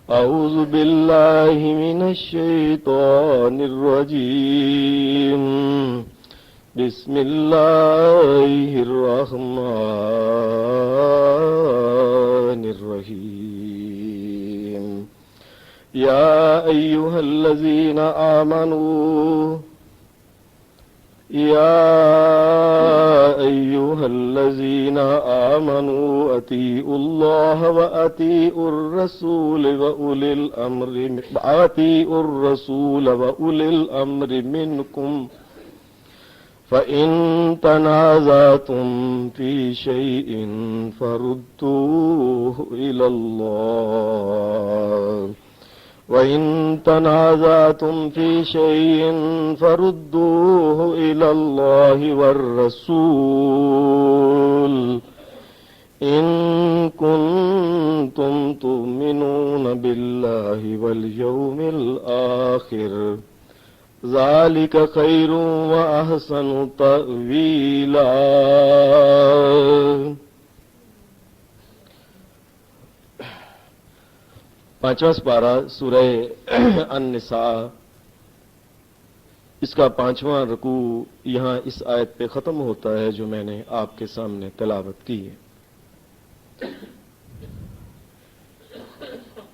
أعوذ بالله من الشيطان الرجيم بسم الله الرحمن الرحيم يا أيها الذين آمنوا أطيعوا الله وأطيعوا الرسول وأولي الأمر منكم فإن تنازعتم في شيء فردوه إلى الله وإن تنازعتم في شيء فردوه إلى الله والرسول إن كنتم تؤمنون بالله واليوم الآخر ذلك خير وأحسن تأويلا. پانچواں سپارہ سورہ النساء، اس کا 5واں رکوع یہاں اس آیت پہ ختم ہوتا ہے جو میں نے آپ کے سامنے تلاوت کی ہے.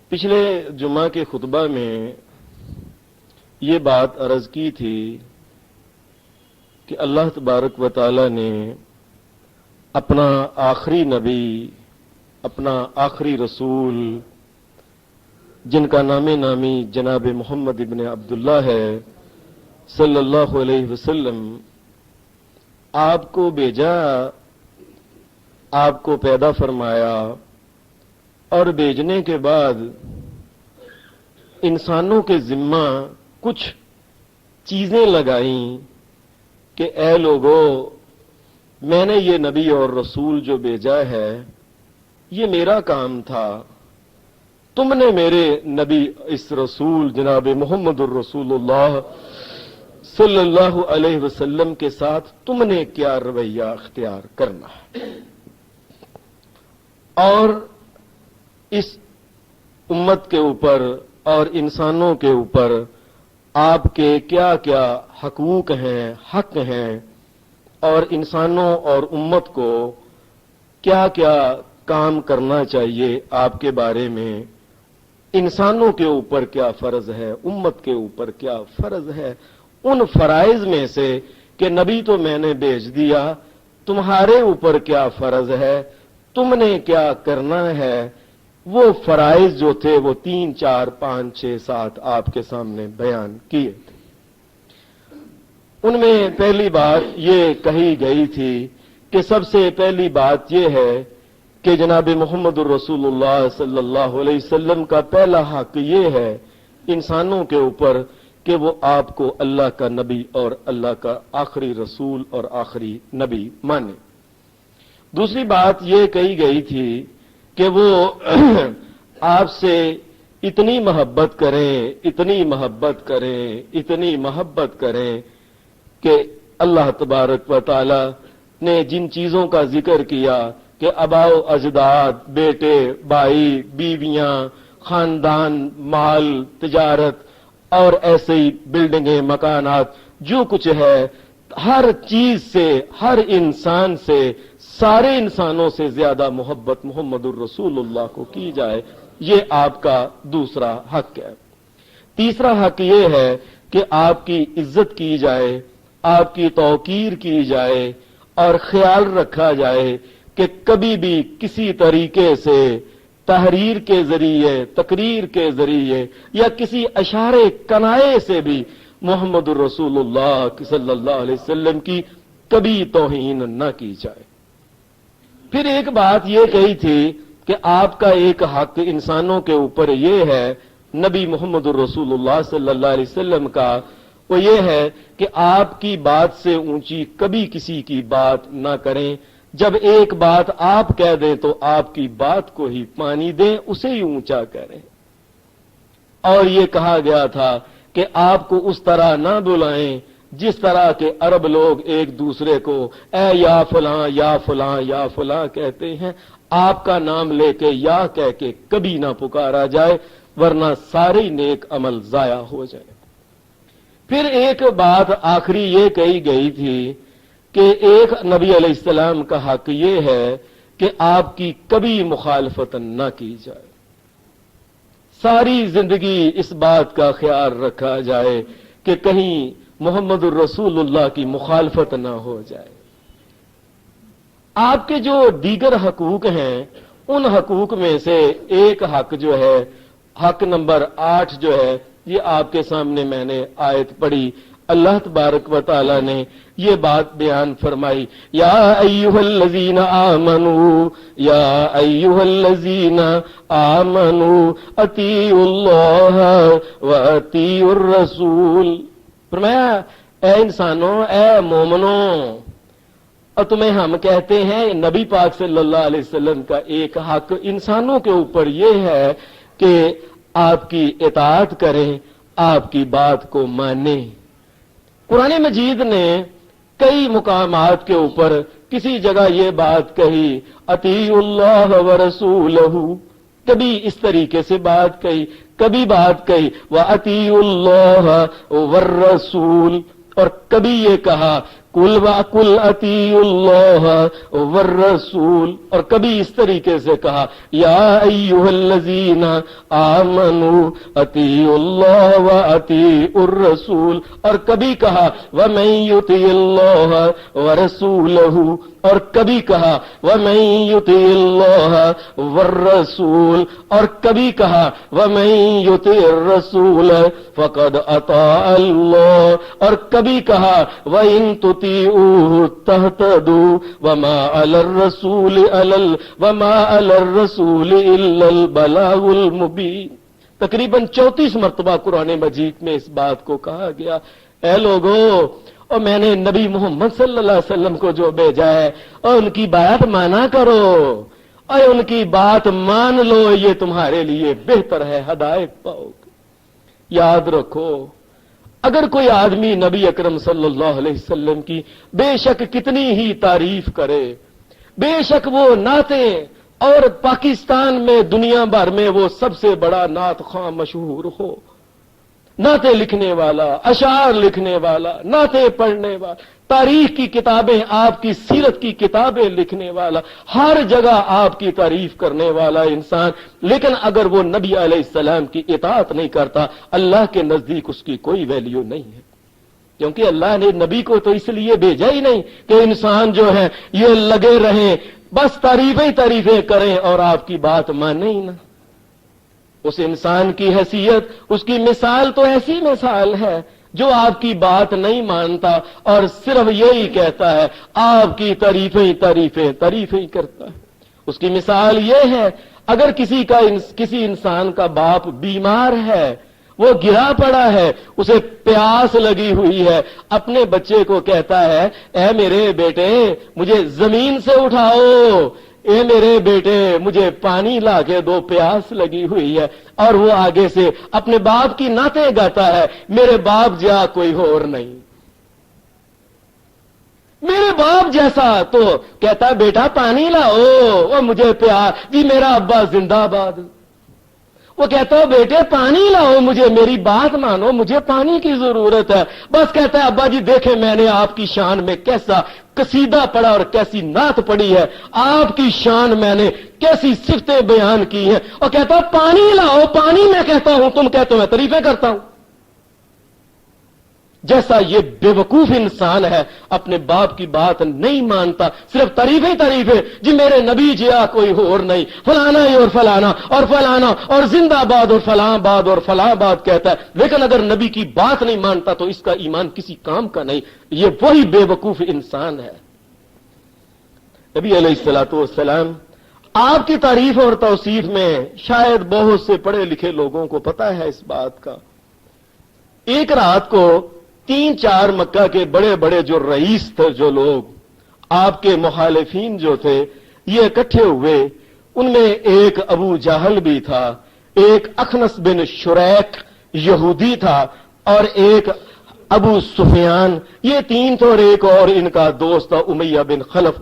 پچھلے جمعہ کے خطبہ میں یہ بات عرض کی تھی کہ اللہ تبارک و تعالی نے اپنا آخری نبی، اپنا آخری رسول، جن کا نام نامی جناب محمد ابن عبداللہ ہے صلی اللہ علیہ وسلم، آپ کو بھیجا، آپ کو پیدا فرمایا، اور بھیجنے کے بعد انسانوں کے ذمہ کچھ چیزیں لگائیں کہ اے لوگو، میں نے یہ نبی اور رسول جو بھیجا ہے یہ میرا کام تھا، تم نے میرے نبی اس رسول جناب محمد الرسول اللہ صلی اللہ علیہ وسلم کے ساتھ تم نے کیا رویہ اختیار کرنا ہے، اور اس امت کے اوپر اور انسانوں کے اوپر آپ کے کیا کیا حقوق ہیں، حق ہیں، اور انسانوں اور امت کو کیا کیا کام کرنا چاہیے آپ کے بارے میں، انسانوں کے اوپر کیا فرض ہے، امت کے اوپر کیا فرض ہے. ان فرائض میں سے کہ نبی تو میں نے بھیج دیا، تمہارے اوپر کیا فرض ہے، تم نے کیا کرنا ہے، وہ فرائض جو تھے وہ 3 4 5 6 7 آپ کے سامنے بیان کیے تھے. ان میں پہلی بات یہ کہی گئی تھی کہ سب سے پہلی بات یہ ہے کہ جناب محمد الرسول اللہ صلی اللہ علیہ وسلم کا پہلا حق یہ ہے انسانوں کے اوپر کہ وہ آپ کو اللہ کا نبی اور اللہ کا آخری رسول اور آخری نبی مانے. دوسری بات یہ کہی گئی تھی کہ وہ آپ سے اتنی محبت کریں، اتنی محبت کریں، اتنی محبت کریں کہ اللہ تبارک و تعالی نے جن چیزوں کا ذکر کیا کہ آباء و اجداد، بیٹے، بھائی، بیویاں، خاندان، مال، تجارت اور ایسے ہی بلڈنگیں، مکانات، جو کچھ ہے، ہر چیز سے، ہر انسان سے، سارے انسانوں سے زیادہ محبت محمد الرسول اللہ کو کی جائے، یہ آپ کا دوسرا حق ہے. تیسرا حق یہ ہے کہ آپ کی عزت کی جائے، آپ کی توقیر کی جائے، اور خیال رکھا جائے کہ کبھی بھی کسی طریقے سے تحریر کے ذریعے، تقریر کے ذریعے یا کسی اشارے کنائے سے بھی محمد الرسول اللہ صلی اللہ علیہ وسلم کی کبھی توہین نہ کی جائے. پھر ایک بات یہ کہی تھی کہ آپ کا ایک حق انسانوں کے اوپر یہ ہے، نبی محمد الرسول اللہ صلی اللہ علیہ وسلم کا، وہ یہ ہے کہ آپ کی بات سے اونچی کبھی کسی کی بات نہ کریں. جب ایک بات آپ کہہ دیں تو آپ کی بات کو ہی پانی دیں، اسے ہی اونچا کریں. اور یہ کہا گیا تھا کہ آپ کو اس طرح نہ بلائیں جس طرح کے عرب لوگ ایک دوسرے کو اے یا فلاں یا فلاں یا فلاں کہتے ہیں. آپ کا نام لے کے یا کہہ کے کبھی نہ پکارا جائے، ورنہ سارے نیک عمل ضائع ہو جائے۔ پھر ایک بات آخری یہ کہی گئی تھی کہ ایک نبی علیہ السلام کا حق یہ ہے کہ آپ کی کبھی مخالفت نہ کی جائے، ساری زندگی اس بات کا خیال رکھا جائے کہ کہیں محمد الرسول اللہ کی مخالفت نہ ہو جائے۔ آپ کے جو دیگر حقوق ہیں ان حقوق میں سے ایک حق جو ہے، حق نمبر 8 جو ہے، یہ آپ کے سامنے میں نے آیت پڑھی۔ اللہ تبارک و تعالی نے یہ بات بیان فرمائی، یا ایھا الذین آمنوا، یا ایھا الذین آمنوا اطیعوا اللہ واطیعوا الرسول۔ فرمایا اے انسانوں، اے مومنوں، اور تمہیں ہم کہتے ہیں نبی پاک صلی اللہ علیہ وسلم کا ایک حق انسانوں کے اوپر یہ ہے کہ آپ کی اطاعت کریں، آپ کی بات کو مانیں۔ قرآن مجید نے کئی مقامات کے اوپر کسی جگہ یہ بات کہی، اطیعوا اللہ ورسولہ، کبھی اس طریقے سے بات کہی، کبھی بات کہی وَأَطِيعُوا اللَّهَ وَالرَّسُولَ، اور کبھی یہ کہا قُلْ أَطِيعُوا اللَّهَ وَالرَّسُولَ، اور کبھی اس طریقے سے کہا یا ایھا الذین آمنوا اطیعوا اللہ واطیعوا الرسول، اور کبھی کہا وَمَن يُطِعِ اللَّهَ وَرَسُولَهُ، اور کبھی کہا وَمَن يُطِعِ اللَّهَ وَالرَّسُولَ، اور کبھی کہا وَمَن يُطِعِ الرَّسُولَ فَقَدْ أَطَاعَ اللَّهَ، اور کبھی کہا وَإِن تُطِيعُوهُ تَهْتَدُوا وَمَا عَلَى الرَّسُولِ إِلَّا الْبَلَاغُ الْمُبِينُ۔ تقریباً 34 مرتبہ قرآن مجید میں اس بات کو کہا گیا، اے لوگوں، اور میں نے نبی محمد صلی اللہ علیہ وسلم کو جو بھیجا ہے اور ان کی بات مانا کرو، اور ان کی بات مان لو، یہ تمہارے لیے بہتر ہے، ہدایت پاؤ گے۔ یاد رکھو، اگر کوئی آدمی نبی اکرم صلی اللہ علیہ وسلم کی بے شک کتنی ہی تعریف کرے، بے شک وہ نعتیں، اور پاکستان میں دنیا بھر میں وہ سب سے بڑا نعت خواں مشہور ہو، نعتیں لکھنے والا، اشعار لکھنے والا، نعتیں پڑھنے والا، تاریخ کی کتابیں، آپ کی سیرت کی کتابیں لکھنے والا، ہر جگہ آپ کی تعریف کرنے والا انسان، لیکن اگر وہ نبی علیہ السلام کی اطاعت نہیں کرتا، اللہ کے نزدیک اس کی کوئی ویلیو نہیں ہے، کیونکہ اللہ نے نبی کو تو اس لیے بھیجا ہی نہیں کہ انسان جو ہے یہ لگے رہیں بس تعریفیں کریں اور آپ کی بات مانیں ہی نہ۔ اس انسان کی حیثیت، اس کی مثال تو ایسی مثال ہے جو آپ کی بات نہیں مانتا اور صرف یہی کہتا ہے، آپ کی تعریفیں کرتا ہے۔ اس کی مثال یہ ہے، اگر کسی انسان کا باپ بیمار ہے، وہ گرا پڑا ہے، اسے پیاس لگی ہوئی ہے، اپنے بچے کو کہتا ہے اے میرے بیٹے مجھے زمین سے اٹھاؤ، اے میرے بیٹے مجھے پانی لا کے دو، پیاس لگی ہوئی ہے، اور وہ آگے سے اپنے باپ کی نعتیں گاتا ہے، میرے باپ جا کوئی اور نہیں، میرے باپ جیسا، تو کہتا ہے بیٹا پانی لاؤ، اور مجھے پیاس، جی میرا ابا زندہ باد، وہ کہتا ہے بیٹے پانی لاؤ، مجھے میری بات مانو، مجھے پانی کی ضرورت ہے، بس کہتا ہے ابا جی دیکھیں میں نے آپ کی شان میں کیسا قصیدہ پڑھا اور کیسی نعت پڑھی ہے، آپ کی شان میں نے کیسی صفتیں بیان کی ہیں، اور کہتا ہے پانی لاؤ، پانی میں کہتا ہوں، تم کہتے ہو میں تعریفیں کرتا ہوں۔ جیسا یہ بے وقوف انسان ہے، اپنے باپ کی بات نہیں مانتا، صرف تعریفیں، جی میرے نبی جیا کوئی اور نہیں، فلانا ہی اور فلانا اور فلانا اور زندہ باد اور فلاں باد کہتا ہے، لیکن اگر نبی کی بات نہیں مانتا تو اس کا ایمان کسی کام کا نہیں، یہ وہی بے وقوف انسان ہے۔ نبی علیہ الصلوۃ والسلام آپ کی تعریف اور توصیف میں شاید بہت سے پڑھے لکھے لوگوں کو پتہ ہے اس بات کا۔ ایک رات کو 3-4 مکہ کے بڑے بڑے جو رئیس تھے، جو لوگ آپ کے مخالفین جو تھے، یہ اکٹھے ہوئے، ان میں ایک ابو جہل بھی تھا، ایک اخنس بن شریک یہودی تھا، اور ایک ابو سفیان، یہ 3 تھے، اور ایک اور ان کا دوست تھا امیہ بن خلف۔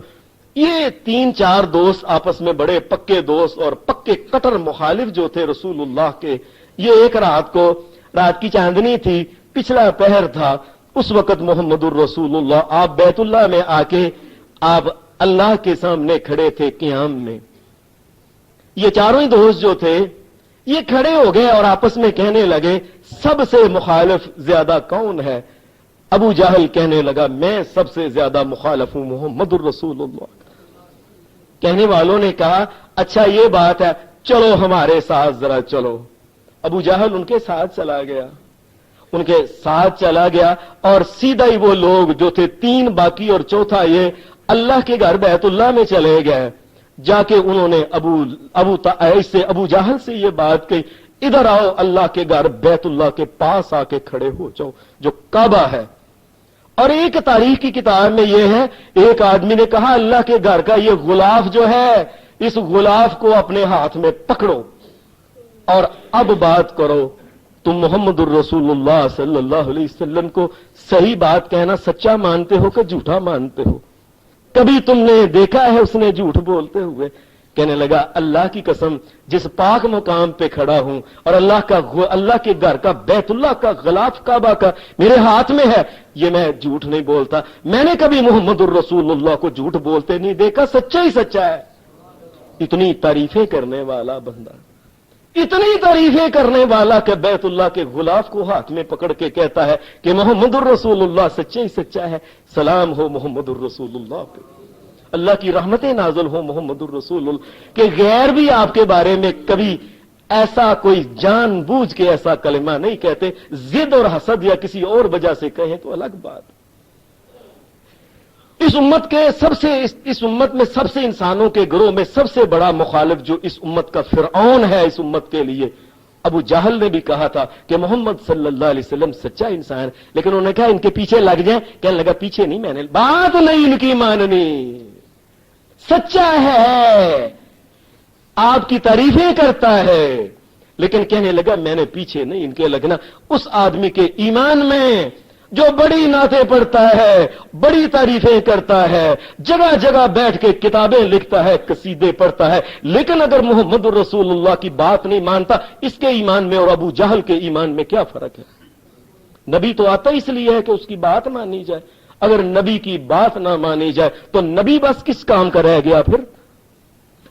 یہ 3-4 دوست آپس میں بڑے پکے دوست اور پکے کٹر مخالف جو تھے رسول اللہ کے، یہ ایک رات کی چاندنی تھی، پچھلا پہر تھا، اس وقت محمد الرسول اللہ آپ بیت اللہ میں آ کے آپ اللہ کے سامنے کھڑے تھے قیام میں. یہ چاروں ہی دوست جو تھے یہ کھڑے ہو گئے اور آپس میں کہنے لگے سب سے مخالف زیادہ کون ہے؟ ابو جہل کہنے لگا میں سب سے زیادہ مخالف ہوں محمد الرسول اللہ. کہنے والوں نے کہا اچھا یہ بات ہے، چلو ہمارے ساتھ ذرا چلو. ابو جہل ان کے ساتھ چلا گیا اور سیدھا ہی وہ لوگ جو تھے 3 باقی اور چوتھا یہ اللہ کے گھر بیت اللہ میں چلے گئے. جا کے انہوں نے ابو جہل سے یہ بات کہی ادھر آؤ، اللہ کے گھر بیت اللہ کے پاس آ کے کھڑے ہو جاؤ جو کعبہ ہے. اور ایک تاریخ کی کتاب میں یہ ہے ایک آدمی نے کہا اللہ کے گھر کا یہ غلاف جو ہے اس غلاف کو اپنے ہاتھ میں پکڑو اور اب بات کرو، تم محمد الرسول اللہ صلی اللہ علیہ وسلم کو صحیح بات کہنا سچا مانتے ہو کہ جھوٹا مانتے ہو؟ کبھی تم نے دیکھا ہے اس نے جھوٹ بولتے ہوئے؟ کہنے لگا اللہ کی قسم جس پاک مقام پہ کھڑا ہوں اور اللہ کے گھر کا بیت اللہ کا غلاف کعبہ کا میرے ہاتھ میں ہے، یہ میں جھوٹ نہیں بولتا. میں نے کبھی محمد الرسول اللہ کو جھوٹ بولتے نہیں دیکھا، سچا ہی سچا ہے. اتنی تعریفیں کرنے والا بندہ، اتنی تعریفیں کرنے والا کہ بیت اللہ کے غلاف کو ہاتھ میں پکڑ کے کہتا ہے کہ محمد الرسول اللہ سچا ہی سچا ہے. سلام ہو محمد الرسول اللہ پہ، اللہ کی رحمتیں نازل ہو محمد الرسول اللہ کہ غیر بھی آپ کے بارے میں کبھی ایسا کوئی جان بوجھ کے ایسا کلمہ نہیں کہتے، ضد اور حسد یا کسی اور وجہ سے کہیں تو الگ بات. اس امت میں سب سے انسانوں کے گروہ میں سب سے بڑا مخالف جو اس امت کا فرعون ہے اس امت کے لیے، ابو جہل نے بھی کہا تھا کہ محمد صلی اللہ علیہ وسلم سچا انسان، لیکن انہوں نے کہا ان کے پیچھے لگ جائیں. کہنے لگا پیچھے نہیں، میں نے بات نہیں ان کی ماننی، سچا ہے آپ کی تعریفیں کرتا ہے، لیکن کہنے لگا میں نے پیچھے نہیں ان کے لگنا. اس آدمی کے ایمان میں جو بڑی نعتیں پڑھتا ہے، بڑی تعریفیں کرتا ہے، جگہ جگہ بیٹھ کے کتابیں لکھتا ہے، قصیدے پڑھتا ہے، لیکن اگر محمد الرسول اللہ کی بات نہیں مانتا، اس کے ایمان میں اور ابو جہل کے ایمان میں کیا فرق ہے؟ نبی تو آتا اس لیے ہے کہ اس کی بات مانی جائے. اگر نبی کی بات نہ مانی جائے تو نبی بس کس کام کا رہ گیا؟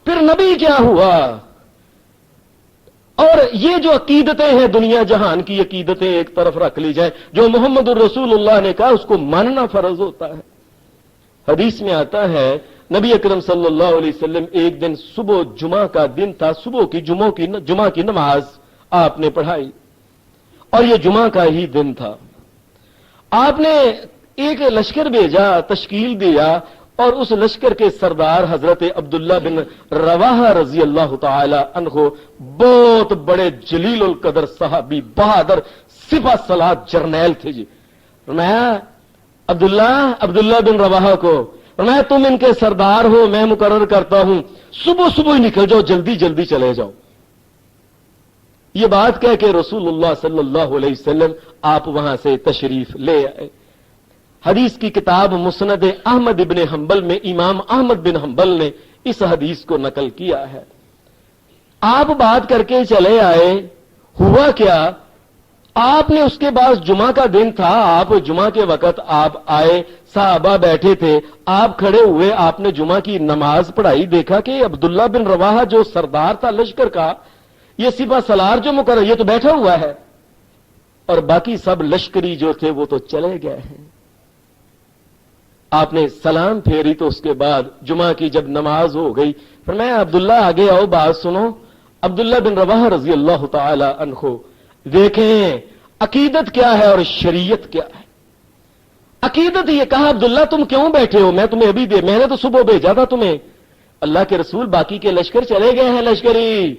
پھر نبی کیا ہوا؟ اور یہ جو عقیدتیں ہیں دنیا جہان کی عقیدتیں ایک طرف رکھ لی جائیں، جو محمد الرسول اللہ نے کہا اس کو ماننا فرض ہوتا ہے. حدیث میں آتا ہے نبی اکرم صلی اللہ علیہ وسلم ایک دن صبح جمعہ کا دن تھا، صبح کی جمعہ کی نماز آپ نے پڑھائی اور یہ جمعہ کا ہی دن تھا. آپ نے ایک لشکر بھیجا، تشکیل دیا اور اس لشکر کے سردار حضرت عبداللہ بن رواحہ رضی اللہ تعالی عنہ بہت بڑے جلیل القدر صحابی، بہادر سپہ سالار جرنیل تھے. جی میں عبداللہ بن رواحہ کو میں تم ان کے سردار ہو، میں مقرر کرتا ہوں صبح ہی نکل جاؤ، جلدی چلے جاؤ. یہ بات کہہ کے رسول اللہ صلی اللہ علیہ وسلم آپ وہاں سے تشریف لے آئے. حدیث کی کتاب مسند احمد ابن حنبل میں امام احمد بن حنبل نے اس حدیث کو نقل کیا ہے. آپ بات کر کے چلے آئے. ہوا کیا؟ آپ نے اس کے بعد جمعہ کا دن تھا، آپ جمعہ کے وقت آپ آئے، صحابہ بیٹھے تھے، آپ کھڑے ہوئے، آپ نے جمعہ کی نماز پڑھائی. دیکھا کہ عبداللہ بن رواحہ جو سردار تھا لشکر کا، یہ سپہ سالار جو مقرر، یہ تو بیٹھا ہوا ہے اور باقی سب لشکری جو تھے وہ تو چلے گئے ہیں. آپ نے سلام پھیری تو اس کے بعد جمعہ کی جب نماز ہو گئی فرمایا عبداللہ آگے آؤ، بات سنو. عبداللہ بن رواحہ رضی اللہ تعالی عنہ دیکھیں عقیدت کیا ہے اور شریعت کیا ہے. عقیدت یہ کہا عبداللہ تم کیوں بیٹھے ہو؟ میں تمہیں ابھی میں نے تو صبح بھیجا تھا تمہیں. اللہ کے رسول باقی کے لشکر چلے گئے ہیں لشکری.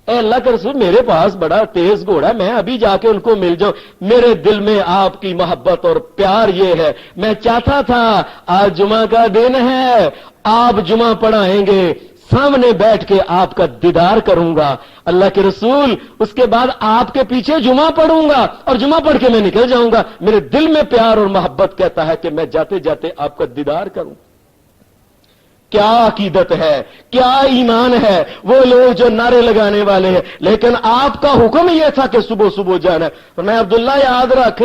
اے اللہ کے رسول میرے پاس بڑا تیز گھوڑا، میں ابھی جا کے ان کو مل جاؤں. میرے دل میں آپ کی محبت اور پیار یہ ہے، میں چاہتا تھا آج جمعہ کا دن ہے، آپ جمعہ پڑھائیں گے، سامنے بیٹھ کے آپ کا دیدار کروں گا. اللہ کے رسول اس کے بعد آپ کے پیچھے جمعہ پڑھوں گا اور جمعہ پڑھ کے میں نکل جاؤں گا. میرے دل میں پیار اور محبت کہتا ہے کہ میں جاتے جاتے آپ کا دیدار کروں. کیا عقیدت ہے, کیا ایمان ہے وہ لوگ جو نعرے لگانے والے ہیں, لیکن آپ کا حکم یہ تھا کہ صبح صبح جانا. اور میں عبداللہ یاد رکھ,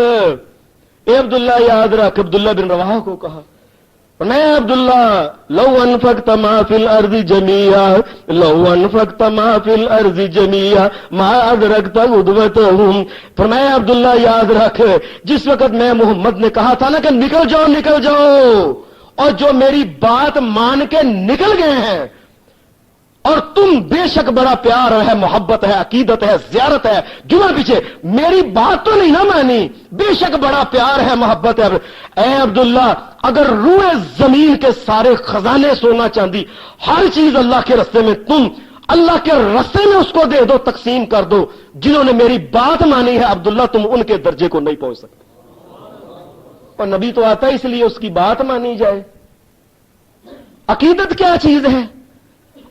اے عبداللہ یاد رکھ, عبداللہ بن رواحہ کو کہا, میں عبداللہ لو انفقت ما فی الارض جميعا لو انفقت ما فی الارض جميعا ما ادرکت غدوتهم. فرمایا عبداللہ یاد رکھ, جس وقت میں محمد نے کہا تھا نا کہ نکل جاؤ نکل جاؤ, اور جو میری بات مان کے نکل گئے ہیں, اور تم بے شک بڑا پیار ہے, محبت ہے, عقیدت ہے, زیارت ہے, جمعہ پیچھے میری بات تو نہیں نہ مانی, بے شک بڑا پیار ہے, محبت ہے. اے عبداللہ اگر روئے زمین کے سارے خزانے سونا چاندی ہر چیز اللہ کے راستے میں تم اللہ کے راستے میں اس کو دے دو, تقسیم کر دو, جنہوں نے میری بات مانی ہے عبداللہ تم ان کے درجے کو نہیں پہنچ سکتے. اور نبی تو آتا ہے اس لیے اس کی بات مانی جائے. عقیدت کیا چیز ہے؟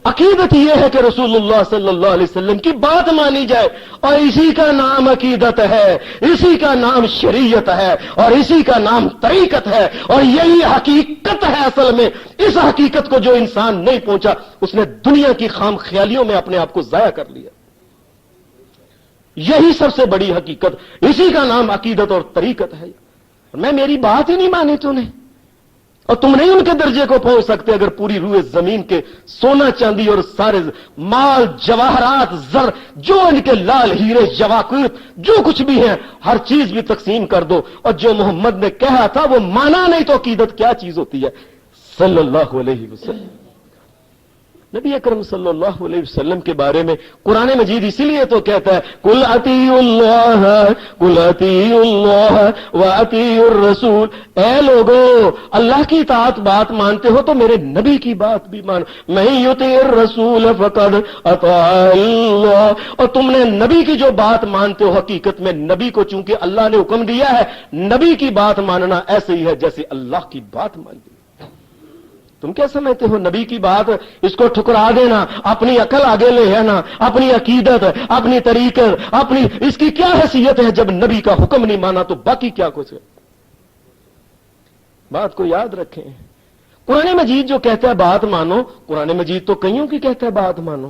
عقیدت یہ ہے کہ رسول اللہ صلی اللہ علیہ وسلم کی بات مانی جائے, اور اسی کا نام عقیدت ہے, اسی کا نام شریعت ہے, اور اسی کا نام طریقت ہے, اور یہی حقیقت ہے. اصل میں اس حقیقت کو جو انسان نہیں پہنچا اس نے دنیا کی خام خیالیوں میں اپنے آپ کو ضائع کر لیا. یہی سب سے بڑی حقیقت, اسی کا نام عقیدت اور طریقت ہے. میں میری بات ہی نہیں مانی تو نے, اور تم نہیں ان کے درجے کو پہنچ سکتے اگر پوری روئے زمین کے سونا چاندی اور سارے مال جواہرات زر جو ان کے لال ہیرے جواہرات جو کچھ بھی ہے ہر چیز بھی تقسیم کر دو, اور جو محمد نے کہا تھا وہ مانا نہیں, تو عقیدت کیا چیز ہوتی ہے صلی اللہ علیہ وسلم. نبی اکرم صلی اللہ علیہ وسلم کے بارے میں قرآن مجید اسی لیے تو کہتا ہے قل اطیعوا اللہ واطیعوا الرسول. اے لوگو اللہ کی اطاعت بات مانتے ہو تو میرے نبی کی بات بھی مانو. من یطیع الرسول فقد اطاع اللہ. اور تم نے نبی کی جو بات مانتے ہو حقیقت میں نبی کو چونکہ اللہ نے حکم دیا ہے, نبی کی بات ماننا ایسے ہی ہے جیسے اللہ کی بات مانتے. تم کیا سمجھتے ہو نبی کی بات اس کو ٹھکرا دینا, اپنی عقل آگے لے آنا, اپنی عقیدت, اپنی طریقت, اپنی اس کی کیا حیثیت ہے جب نبی کا حکم نہیں مانا تو باقی کیا کچھ ہے. بات کو یاد رکھیں, قرآن مجید جو کہتا ہے بات مانو, قرآن مجید تو کئیوں کی کہتا ہے بات مانو.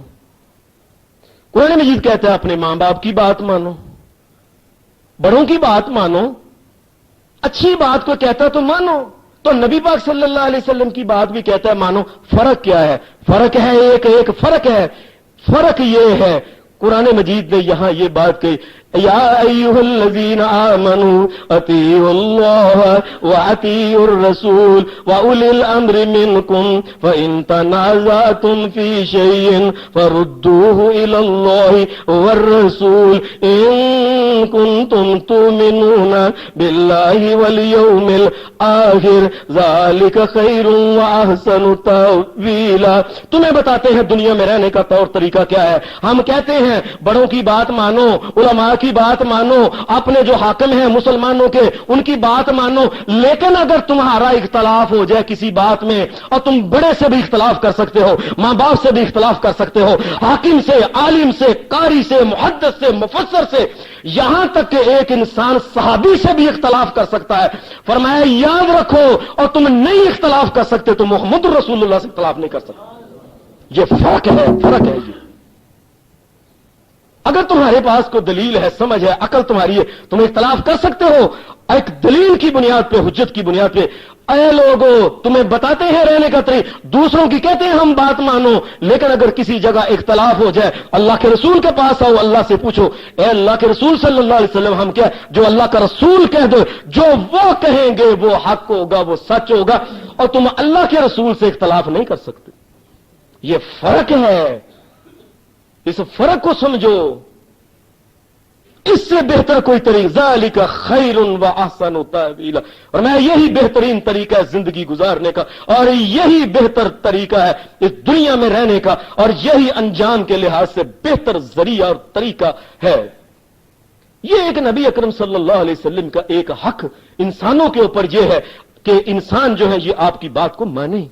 قرآن مجید کہتا ہے اپنے ماں باپ کی بات مانو, بڑوں کی بات مانو, اچھی بات کو کہتا ہے تو مانو. تو نبی پاک صلی اللہ علیہ وسلم کی بات بھی کہتا ہے مانو. فرق کیا ہے؟ فرق ہے ایک فرق ہے. فرق یہ ہے قرآن مجید نے یہاں یہ بات کہی یا ایھا الذین آمنوا اطیعوا اللہ واطیعوا الرسول واولی الامر منکم فان تنازعتم فی شیء فردوه الی اللہ والرسول ان کنتم تؤمنون باللہ والیوم الآخر ذلک خیر واحسن تأویلا. تمہیں بتاتے ہیں دنیا میں رہنے کا طور طریقہ کیا ہے. ہم کہتے ہیں بڑوں کی بات مانو, علماء کی بات مانو, اپنے جو حاکم ہیں مسلمانوں کے ان کی بات مانو, لیکن اگر تمہارا اختلاف ہو جائے کسی بات میں, اور تم بڑے سے بھی اختلاف کر سکتے ہو, ماں باپ سے بھی اختلاف کر سکتے ہو, حاکم سے, عالم سے, قاری سے, محدث سے, مفسر سے, یہاں تک کہ ایک انسان صحابی سے بھی اختلاف کر سکتا ہے. فرمایا یاد رکھو, اور تم نہیں اختلاف کر سکتے تو محمد رسول اللہ سے اختلاف نہیں کر سکتے. یہ فرق ہے, فرق ہے. اگر تمہارے پاس کوئی دلیل ہے, سمجھ ہے, عقل تمہاری ہے, تم اختلاف کر سکتے ہو ایک دلیل کی بنیاد پہ, حجت کی بنیاد پہ. اے لوگوں تمہیں بتاتے ہیں رہنے کا طریقہ, دوسروں کی کہتے ہیں ہم بات مانو, لیکن اگر کسی جگہ اختلاف ہو جائے اللہ کے رسول کے پاس آؤ, اللہ سے پوچھو اے اللہ کے رسول صلی اللہ علیہ وسلم ہم کیا, جو اللہ کا رسول کہہ دو, جو وہ کہیں گے وہ حق ہوگا, وہ سچ ہوگا, اور تم اللہ کے رسول سے اختلاف نہیں کر سکتے. یہ فرق ہے, اس فرق کو سمجھو. اس سے بہتر کوئی طریقہ ذالک خیر و احسن تأویلا. اور میں یہی بہترین طریقہ ہے زندگی گزارنے کا, اور یہی بہتر طریقہ ہے اس دنیا میں رہنے کا, اور یہی انجام کے لحاظ سے بہتر ذریعہ اور طریقہ ہے. یہ ایک نبی اکرم صلی اللہ علیہ وسلم کا ایک حق انسانوں کے اوپر یہ ہے کہ انسان جو ہے یہ آپ کی بات کو مانے,